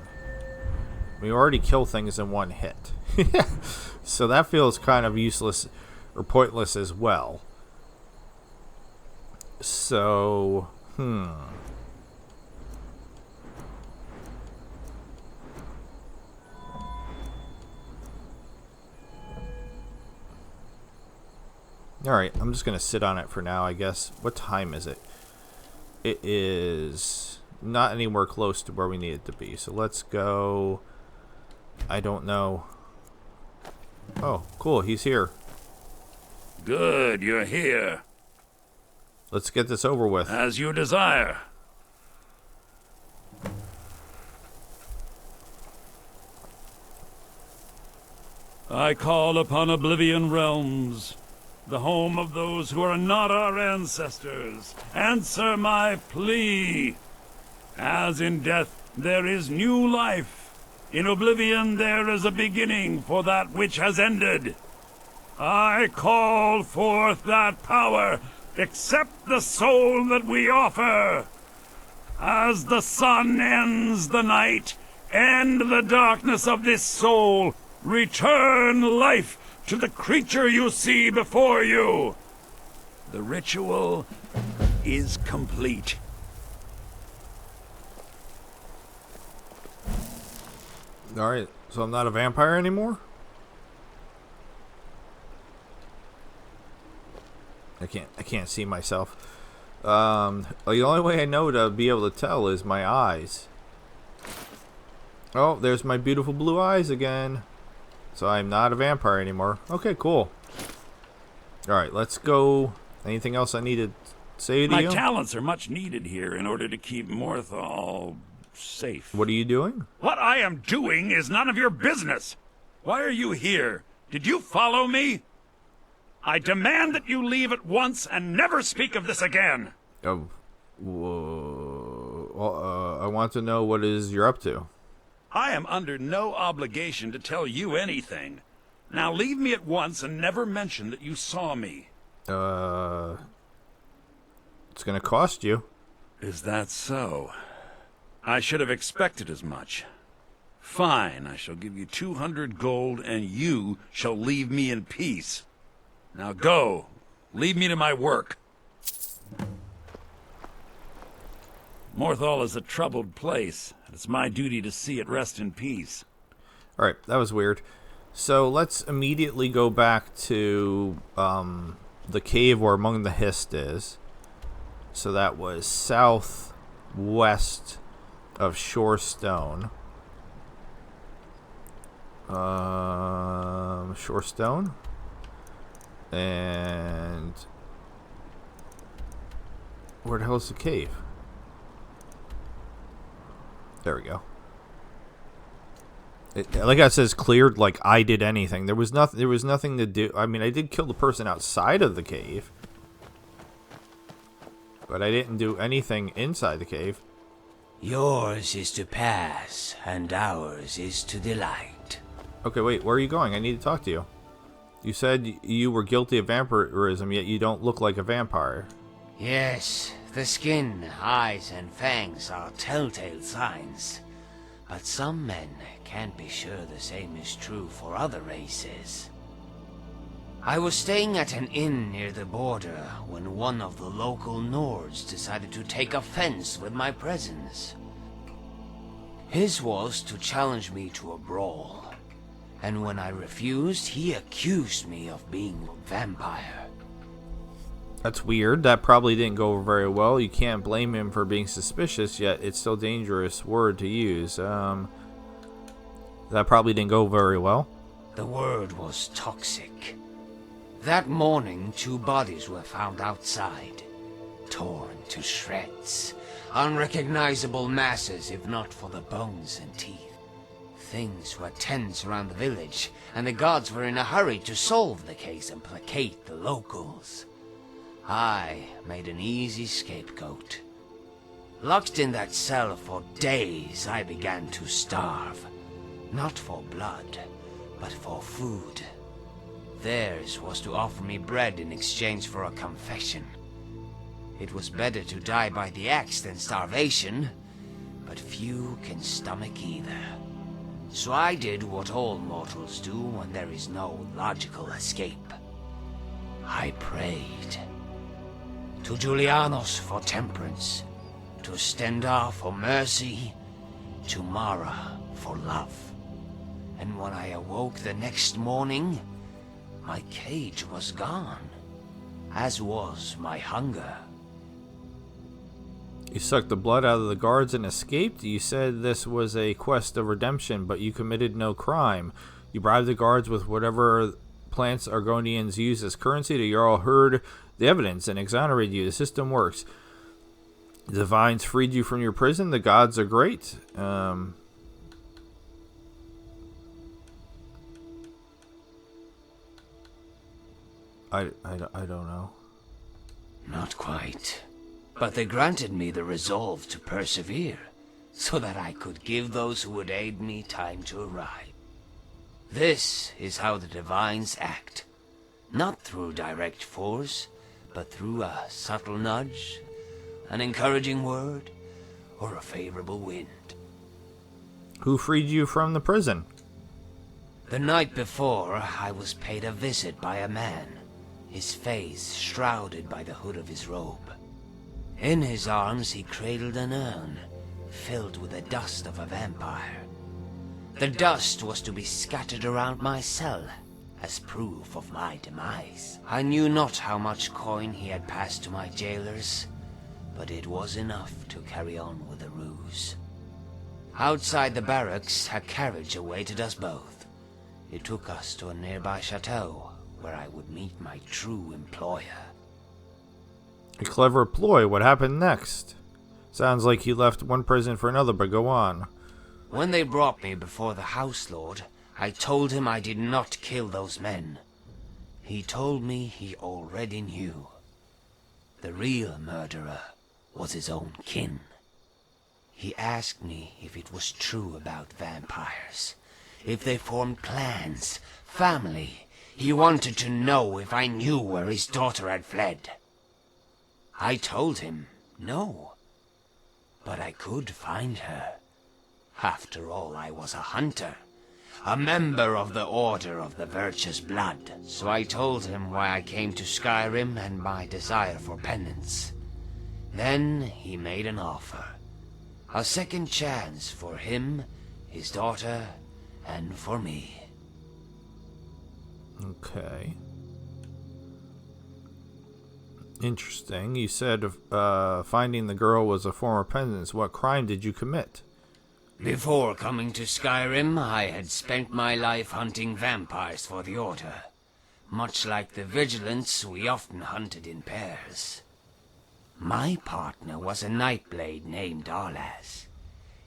We already kill things in one hit. So that feels kind of useless or pointless as well. So, Alright, I'm just going to sit on it for now, I guess. What time is it? It is not anywhere close to where we need it to be. So let's go... I don't know. Oh, cool, he's here. Good, you're here. Let's get this over with. As you desire. I call upon Oblivion Realms, the home of those who are not our ancestors. Answer my plea. As in death there is new life, in Oblivion there is a beginning for that which has ended. I call forth that power. Accept the soul that we offer. As the sun ends the night, end the darkness of this soul. Return life to the creature you see before you. The ritual is complete. Alright, so I'm not a vampire anymore? I can't see myself. The only way I know to be able to tell is my eyes. Oh, there's my beautiful blue eyes again. So I'm not a vampire anymore. Okay, cool. Alright, let's go. Anything else I need to say to you? My talents are much needed here in order to keep Morthal safe. What are you doing? What I am doing is none of your business. Why are you here? Did you follow me? I demand that you leave at once and never speak of this again. Oh, well, I want to know what it is you're up to. I am under no obligation to tell you anything. Now leave me at once and never mention that you saw me. It's gonna cost you. Is that so? I should have expected as much. Fine, I shall give you 200 gold, and you shall leave me in peace. Now go. Leave me to my work. Morthal is a troubled place, and it's my duty to see it rest in peace. Alright, that was weird. So let's immediately go back to the cave where Among the Hist is. So that was southwest of Shorestone. Shorestone. And where the hell is the cave? There we go. Like I says, cleared like I did anything. There was nothing. There was nothing to do. I mean, I did kill the person outside of the cave, but I didn't do anything inside the cave. Yours is to pass, and ours is to delight. Okay, wait. Where are you going? I need to talk to you. You said you were guilty of vampirism, yet you don't look like a vampire. Yes, the skin, eyes, and fangs are telltale signs. But some men can't be sure the same is true for other races. I was staying at an inn near the border when one of the local Nords decided to take offense with my presence. His was to challenge me to a brawl, and when I refused, he accused me of being a vampire. That's weird. That probably didn't go over very well. You can't blame him for being suspicious, yet it's still a dangerous word to use. That probably didn't go very well. The word was toxic. That morning, 2 bodies were found outside, torn to shreds. Unrecognizable masses, if not for the bones and teeth. Things were tense around the village, and the gods were in a hurry to solve the case and placate the locals. I made an easy scapegoat. Locked in that cell for days, I began to starve. Not for blood, but for food. Theirs was to offer me bread in exchange for a confession. It was better to die by the axe than starvation, but few can stomach either. So I did what all mortals do when there is no logical escape. I prayed. To Julianos for temperance, to Stendar for mercy, to Mara for love. And when I awoke the next morning, my cage was gone, as was my hunger. You sucked the blood out of the guards and escaped? You said this was a quest of redemption, but you committed no crime. You bribed the guards with whatever plants Argonians use as currency. The Jarl heard the evidence and exonerated you. The system works. The divines freed you from your prison. The gods are great. I don't know. Not quite. But they granted me the resolve to persevere, so that I could give those who would aid me time to arrive. This is how the divines act. Not through direct force, but through a subtle nudge, an encouraging word, or a favorable wind. Who freed you from the prison? The night before, I was paid a visit by a man, his face shrouded by the hood of his robe. In his arms he cradled an urn, filled with the dust of a vampire. The dust was to be scattered around my cell, as proof of my demise. I knew not how much coin he had passed to my jailers, but it was enough to carry on with the ruse. Outside the barracks, a carriage awaited us both. It took us to a nearby chateau, where I would meet my true employer. A clever ploy. What happened next? Sounds like you left one prison for another, but go on. When they brought me before the House Lord, I told him I did not kill those men. He told me he already knew. The real murderer was his own kin. He asked me if it was true about vampires, if they formed clans, family. He wanted to know if I knew where his daughter had fled. I told him no, but I could find her. After all, I was a hunter, a member of the Order of the Virtuous Blood. So I told him why I came to Skyrim and my desire for penance. Then he made an offer. A second chance for him, his daughter, and for me. Okay. Interesting. You said finding the girl was a form of penance. What crime did you commit? Before coming to Skyrim, I had spent my life hunting vampires for the Order. Much like the Vigilants, we often hunted in pairs. My partner was a Nightblade named Arlas.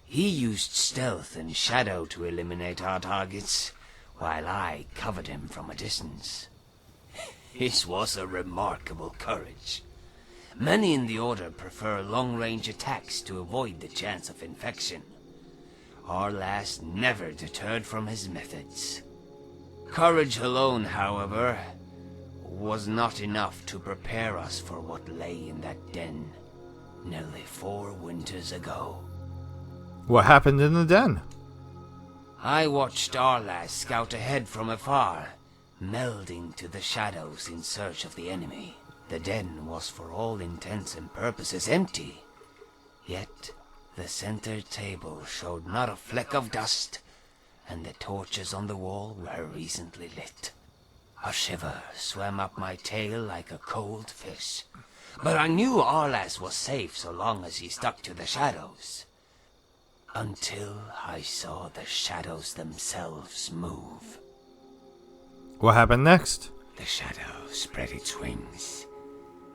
He used stealth and shadow to eliminate our targets, while I covered him from a distance. His was a remarkable courage. Many in the Order prefer long-range attacks to avoid the chance of infection. Arlas never deterred from his methods. Courage alone, however, was not enough to prepare us for what lay in that den nearly 4 winters ago. What happened in the den? I watched Arlas scout ahead from afar, melding to the shadows in search of the enemy. The den was for all intents and purposes empty, yet the center table showed not a fleck of dust, and the torches on the wall were recently lit. A shiver swam up my tail like a cold fish, but I knew Arlas was safe so long as he stuck to the shadows. Until I saw the shadows themselves move. What happened next? The shadow spread its wings,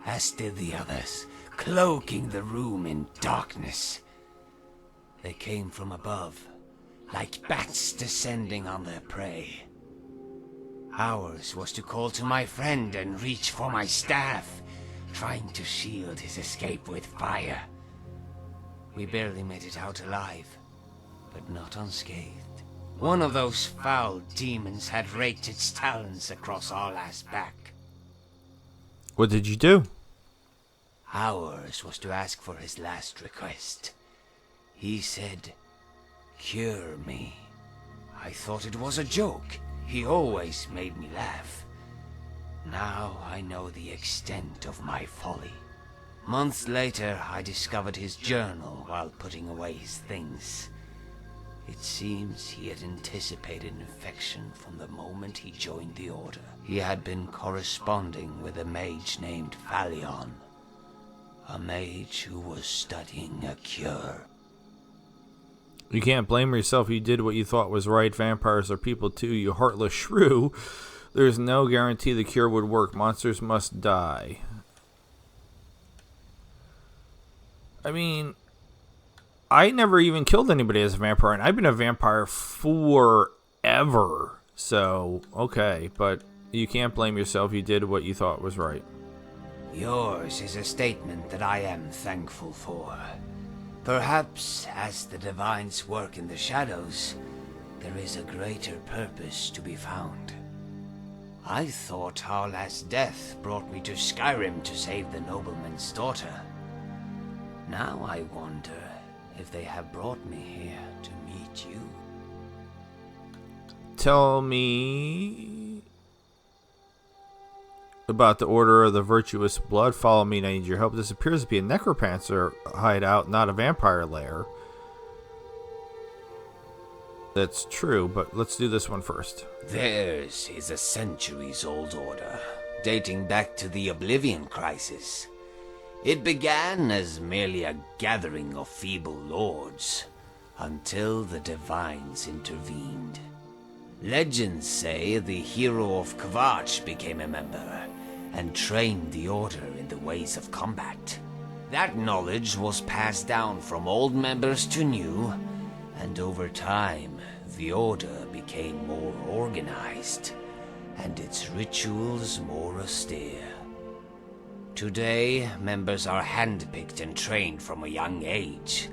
as did the others, cloaking the room in darkness. They came from above, like bats descending on their prey. Ours was to call to my friend and reach for my staff, trying to shield his escape with fire. We barely made it out alive, but not unscathed. One of those foul demons had raked its talons across Arlas' back. What did you do? Ours was to ask for his last request. He said, "Cure me." I thought it was a joke. He always made me laugh. Now I know the extent of my folly. Months later, I discovered his journal while putting away his things. It seems he had anticipated infection from the moment he joined the Order. He had been corresponding with a mage named Valion, a mage who was studying a cure. You can't blame yourself. You did what you thought was right. Vampires are people too, you heartless shrew. There's no guarantee the cure would work. Monsters must die. I mean, I never even killed anybody as a vampire, and I've been a vampire forever. So, okay, but you can't blame yourself. You did what you thought was right. Yours is a statement that I am thankful for. Perhaps, as the Divines work in the shadows, there is a greater purpose to be found. I thought Arlas' death brought me to Skyrim to save the nobleman's daughter. Now I wonder if they have brought me here to meet you. Tell me about the Order of the Virtuous Blood. Follow me and I need your help. This appears to be a necromancer hideout, not a vampire lair. That's true, but let's do this one first. Theirs is a centuries-old order, dating back to the Oblivion Crisis. It began as merely a gathering of feeble lords, until the Divines intervened. Legends say the hero of Kvatch became a member, and trained the Order in the ways of combat. That knowledge was passed down from old members to new, and over time, the Order became more organized, and its rituals more austere. Today, members are handpicked and trained from a young age.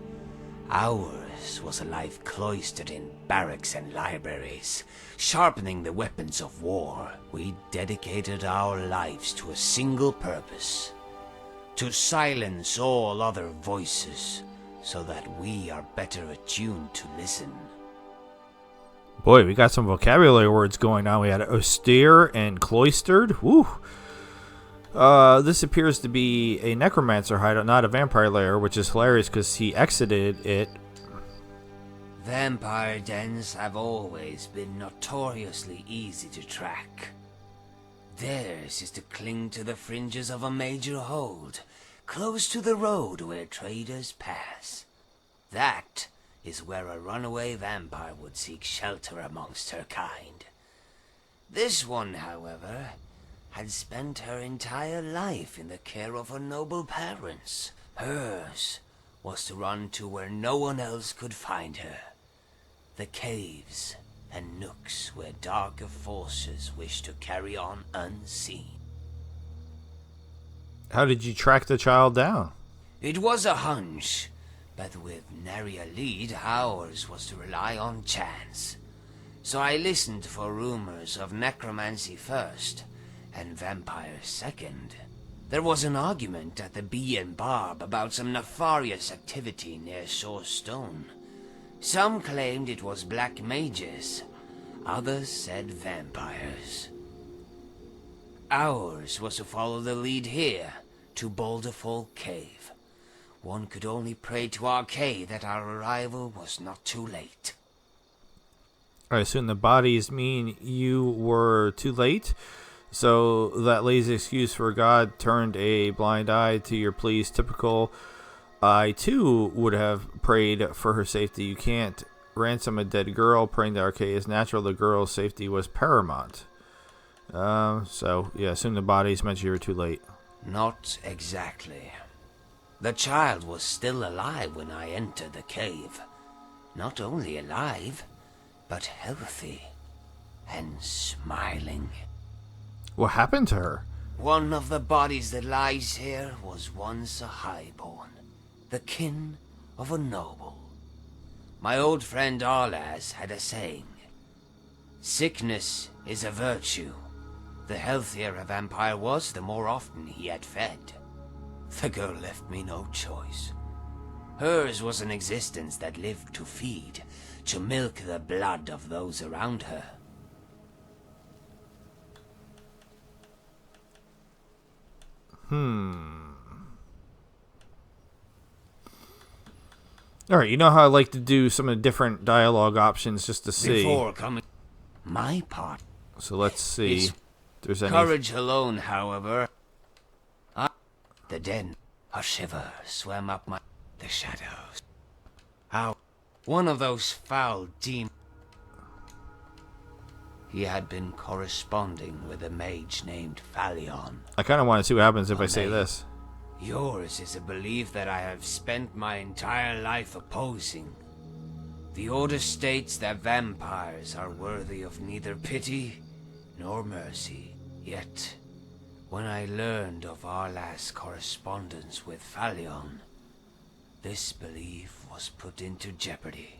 Ours was a life cloistered in barracks and libraries, sharpening the weapons of war. We dedicated our lives to a single purpose: to silence all other voices, so that we are better attuned to listen. Boy, we got some vocabulary words going on. We had austere and cloistered. Woo! This appears to be a necromancer hideout, not a vampire lair, which is hilarious because he exited it. Vampire dens have always been notoriously easy to track. Theirs is to cling to the fringes of a major hold, close to the road where traders pass. That is where a runaway vampire would seek shelter amongst her kind. This one, however, had spent her entire life in the care of her noble parents. Hers was to run to where no one else could find her. The caves and nooks where darker forces wish to carry on unseen. How did you track the child down? It was a hunch, but with nary a lead, ours was to rely on chance. So I listened for rumors of necromancy first, and vampires second. There was an argument at the Bee and Barb about some nefarious activity near Shore Stone. Some claimed it was black mages, others said vampires. Ours was to follow the lead here, to Boulderfall Cave. One could only pray to Arcade that our arrival was not too late. I assume the bodies mean you were too late? So that lazy excuse for God turned a blind eye to your pleas. Typical. I too would have prayed for her safety. You can't ransom a dead girl. Praying to Arcade is natural. The girl's safety was paramount. So yeah, assume the bodies meant you were too late. Not exactly. The child was still alive when I entered the cave. Not only alive, but healthy and smiling. What happened to her? One of the bodies that lies here was once a highborn, the kin of a noble. My old friend Arlas had a saying: sickness is a virtue. The healthier a vampire was, the more often he had fed. The girl left me no choice. Hers was an existence that lived to feed, to milk the blood of those around her. Alright, you know how I like to do some of the different dialogue options just to see. Before coming, my part. So let's see if there's any. Courage alone, however. The den, a shiver swam up the shadows. How one of those foul demons. He had been corresponding with a mage named Phalion. I kind of want to see what happens if I say this. Yours is a belief that I have spent my entire life opposing. The order states that vampires are worthy of neither pity nor mercy. Yet, when I learned of Arlas' correspondence with Phalion, this belief was put into jeopardy.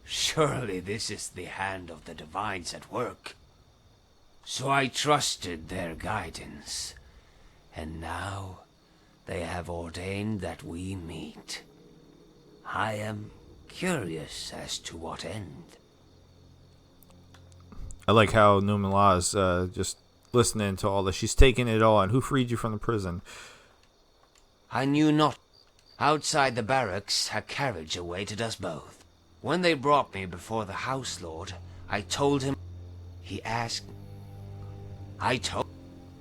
Surely this is the hand of the divines at work. So I trusted their guidance, and now they have ordained that we meet. I am curious as to what end. I like how Newman Law is just listening to all this. She's taking it all, and who freed you from the prison? I knew not. Outside the barracks, a carriage awaited us both. When they brought me before the House Lord, I told him. He asked.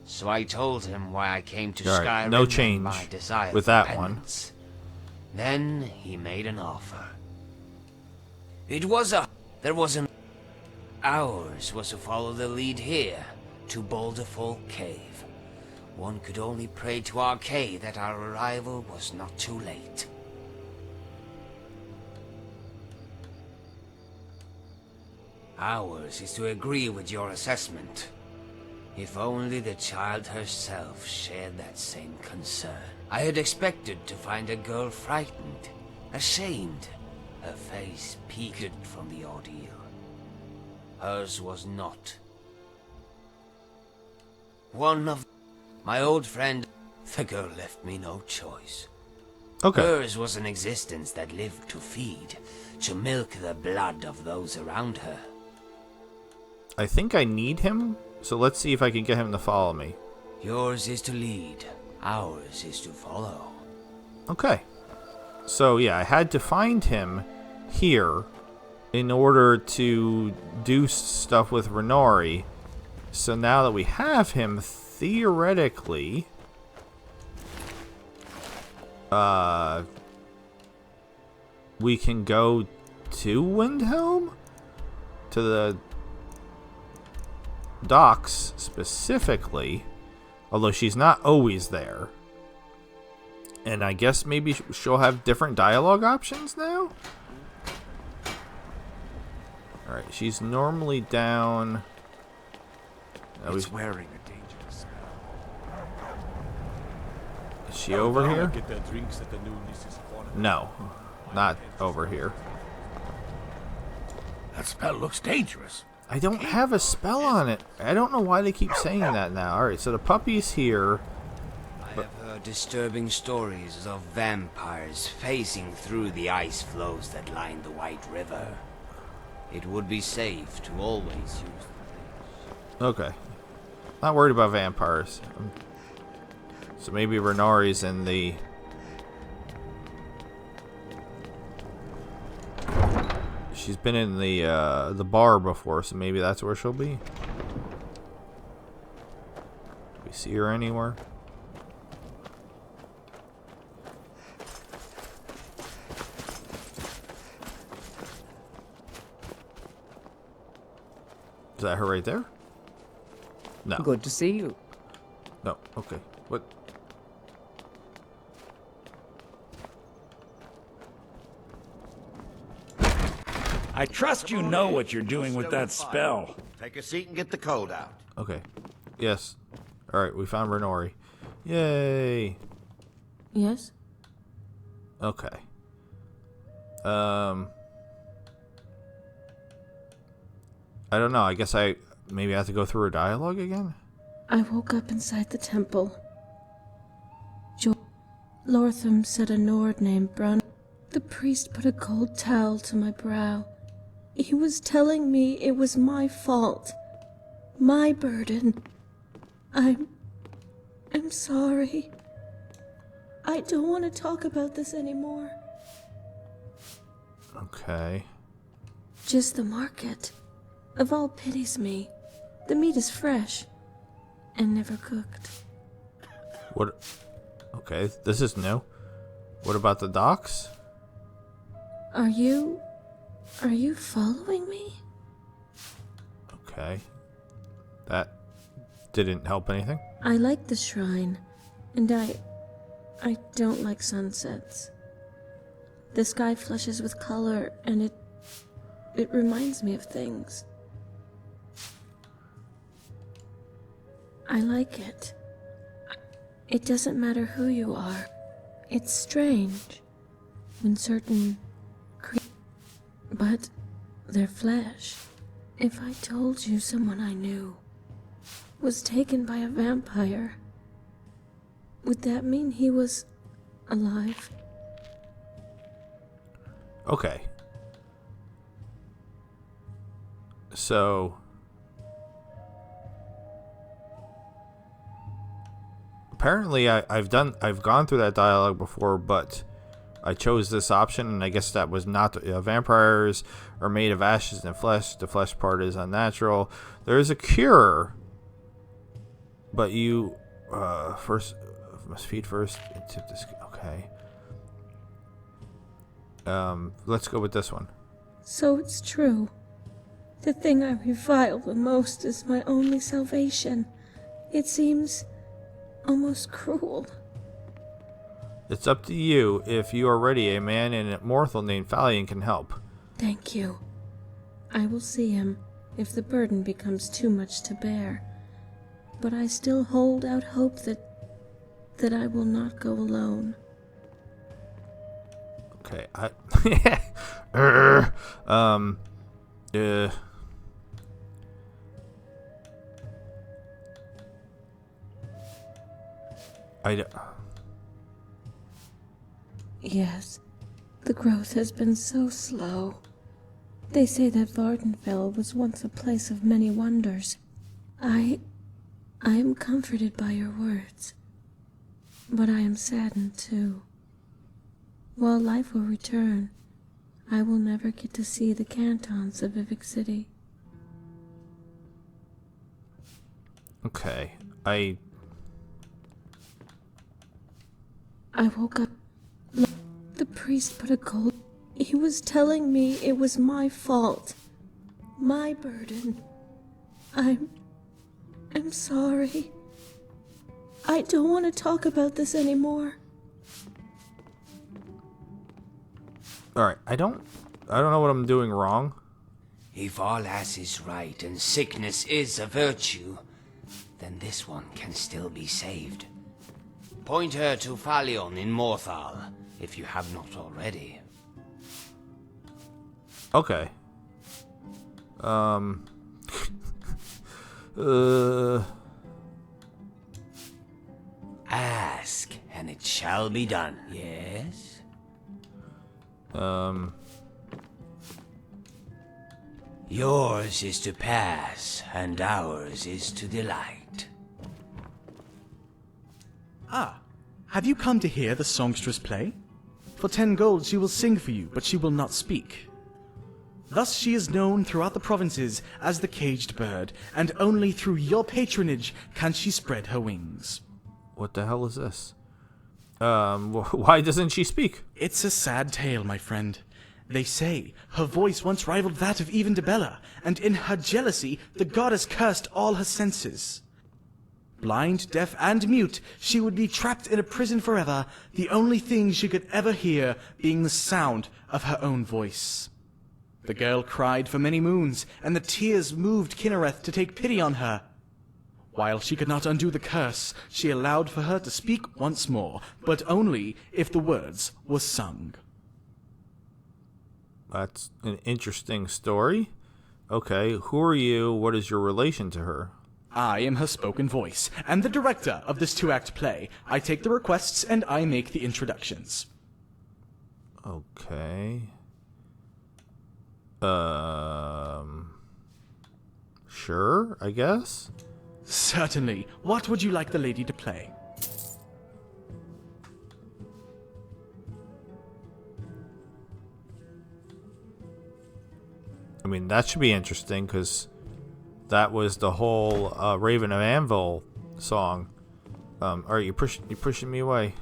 So I told him why I came to Skyrim. No change my desire with that one. Then he made an offer. Ours was to follow the lead here, to Boulderfall Cave. One could only pray to Arcade that our arrival was not too late. Ours is to agree with your assessment. If only the child herself shared that same concern. I had expected to find a girl frightened, ashamed, her face peaked from the ordeal. Hers was not. One of my old friend, the girl left me no choice. Okay. Hers was an existence that lived to feed, to milk the blood of those around her. I think I need him, so let's see if I can get him to follow me. Yours is to lead, ours is to follow. Okay. So yeah, I had to find him here in order to do stuff with Renori. So now that we have him, theoretically, we can go to Windhelm? To the docks, specifically. Although she's not always there. And I guess maybe she'll have different dialogue options now? Alright, she's normally down... It's wearing a dangerous spell. Is she over here? Get their drinks at the new Nissa's corner. No, not over here. That spell looks dangerous. I don't have a spell on it. I don't know why they keep saying that now. Alright, so the puppy's here. I have heard disturbing stories of vampires phasing through the ice flows that line the White River. It would be safe to always use the bridge. Okay. Not worried about vampires. So maybe Renori's in the... She's been in the bar before, so maybe that's where she'll be. Do we see her anywhere? Is that her right there? No. Good to see you. No. Okay. What? I trust you know what you're doing with that spell. Take a seat and get the code out. Okay. Yes. Alright, we found Renori. Yay. Yes? Okay. I don't know. I guess maybe I have to go through her dialogue again? I woke up inside the temple. Lortham said a Nord named Brun. The priest put a gold towel to my brow. He was telling me it was my fault. My burden. I'm sorry. I don't want to talk about this anymore. Okay. Just the market. Aval pities me. The meat is fresh. And never cooked. What? Okay, this is new. What about the docks? Are you following me? Okay. That didn't help anything. I like the shrine, and I don't like sunsets. The sky flushes with color, and it reminds me of things. I like it. It doesn't matter who you are. It's strange when certain but they're flesh. If I told you someone I knew was taken by a vampire, would that mean he was alive? Okay. So... apparently I've gone through that dialogue before, but I chose this option, and I guess that was not vampires are made of ashes and flesh. The flesh part is unnatural. There is a cure, but you first must feed first and tip this. Okay. Let's go with this one. So it's true. The thing I revile the most is my only salvation. It seems almost cruel. It's up to you. If you are ready, a man in Morthal named Valiant can help. Thank you. I will see him if the burden becomes too much to bear. But I still hold out hope that I will not go alone. Okay, Yes, the growth has been so slow. They say that Vardenfell was once a place of many wonders. I am comforted by your words, but I am saddened too. While life will return, I will never get to see the cantons of Vivec City. okay, I woke up. The priest put a gold. He was telling me it was my fault. My burden. I'm sorry. I don't want to talk about this anymore. Alright, I don't know what I'm doing wrong. If Arlas is right and sickness is a virtue, then this one can still be saved. Point her to Phalion in Morthal, if you have not already. Okay. Ask, and it shall be done. Yes? Yours is to pass, and ours is to delight. Ah, have you come to hear the songstress play? For 10 gold she will sing for you, but she will not speak. Thus she is known throughout the provinces as the Caged Bird, and only through your patronage can she spread her wings. What the hell is this? Why doesn't she speak? It's a sad tale, my friend. They say her voice once rivaled that of even Debella, and in her jealousy, the goddess cursed all her senses. Blind, deaf, and mute, she would be trapped in a prison forever, the only thing she could ever hear being the sound of her own voice. The girl cried for many moons, and the tears moved Kinnereth to take pity on her. While she could not undo the curse, she allowed for her to speak once more, but only if the words were sung. That's an interesting story. Okay, who are you? What is your relation to her? I am her spoken voice, and the director of this 2-act play. I take the requests, and I make the introductions. Okay. Sure, I guess? Certainly. What would you like the lady to play? I mean, that should be interesting, because that was the whole Raven of Anvil song. Alright, you're pushing me away.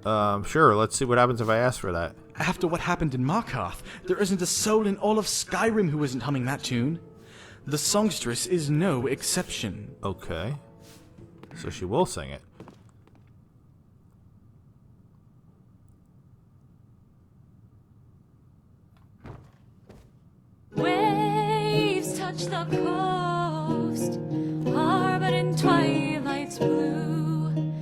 Sure, let's see what happens if I ask for that. After what happened in Markarth, there isn't a soul in all of Skyrim who isn't humming that tune. The songstress is no exception. Okay. So she will sing it. Waves touch the coast, harbored in twilight's blue.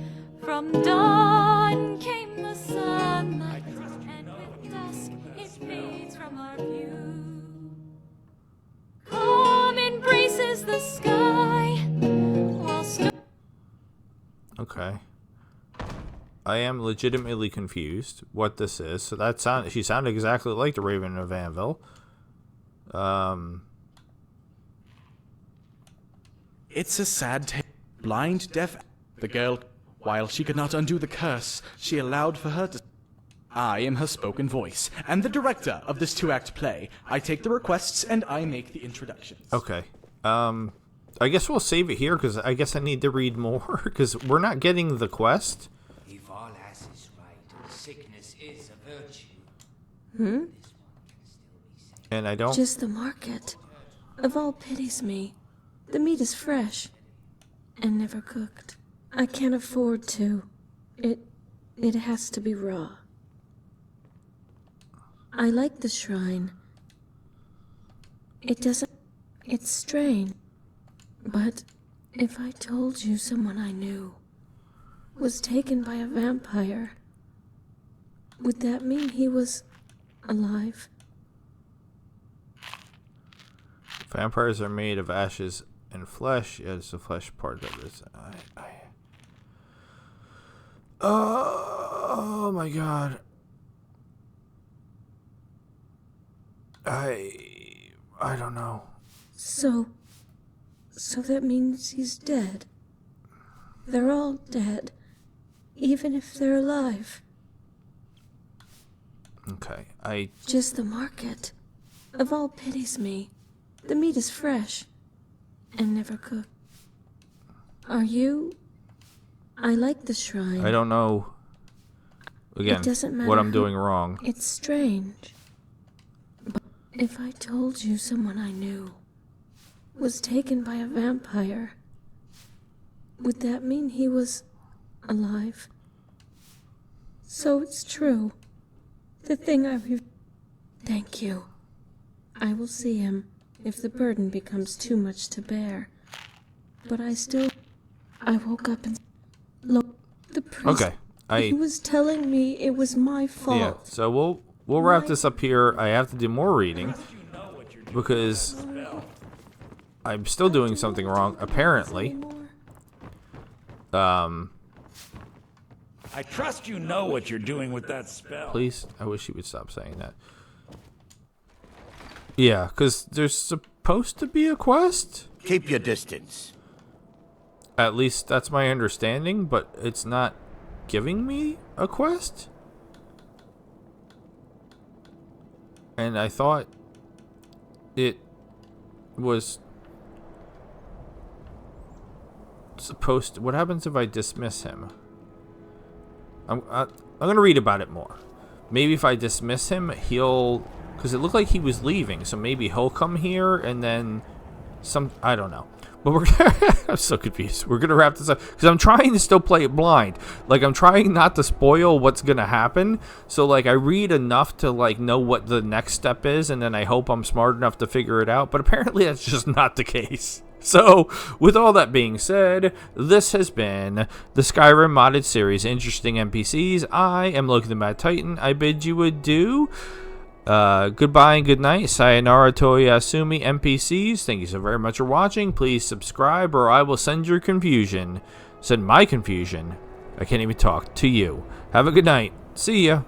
From dawn came the sunlight, and with dusk it fades from our view. Calm embraces the sky, while Okay. I am legitimately confused what this is. So that she sounded exactly like the Raven of Anvil. It's a sad tale. Blind, deaf, the girl, while she could not undo the curse, she allowed for her to... I am her spoken voice, and the director of this 2-act play. I take the requests, and I make the introductions. Okay. I guess we'll save it here, because I guess I need to read more, because we're not getting the quest. If Arlas is right, and sickness is a virtue. Hmm? And I don't... Just the market. Of all pities me. The meat is fresh. And never cooked. I can't afford to. It has to be raw. I like the shrine. It doesn't... It's strange. But if I told you someone I knew was taken by a vampire, Would that mean he was alive? Vampires are made of ashes and flesh. Yeah, it's the flesh part of this. Oh my god. I don't know. So that means he's dead. They're all dead, even if they're alive. Okay, Just the market. Of all pities me. The meat is fresh and never cooked. Are you? I like the shrine. I don't know. Again, It doesn't matter what I'm who- doing wrong. It's strange. But if I told you someone I knew was taken by a vampire, would that mean he was alive? So it's true. The thing Thank you. I will see him if the burden becomes too much to bear. But I woke up and look, the priest. Okay, He was telling me it was my fault. Yeah, so we'll wrap this up here. I have to do more reading because I'm still doing something wrong, apparently. I trust you know what you're doing with that spell. Please, I wish you would stop saying that. Yeah, because there's supposed to be a quest? Keep your distance. At least that's my understanding, but it's not giving me a quest? And I thought it was supposed to... What happens if I dismiss him? I'm going to read about it more. Maybe if I dismiss him, he'll... Because it looked like he was leaving, so maybe he'll come here and then some... I don't know. But we're... I'm so confused. We're going to wrap this up. Because I'm trying to still play it blind. Like, I'm trying not to spoil what's going to happen. So, like, I read enough to, like, know what the next step is. And then I hope I'm smart enough to figure it out. But apparently that's just not the case. So, with all that being said, this has been the Skyrim modded series, Interesting NPCs. I am Loki the Mad Titan. I bid you adieu. Goodbye and good night. Sayonara Toyasumi NPCs. Thank you so very much for watching. Please subscribe or I will send your confusion. Send my confusion. I can't even talk to you. Have a good night. See ya.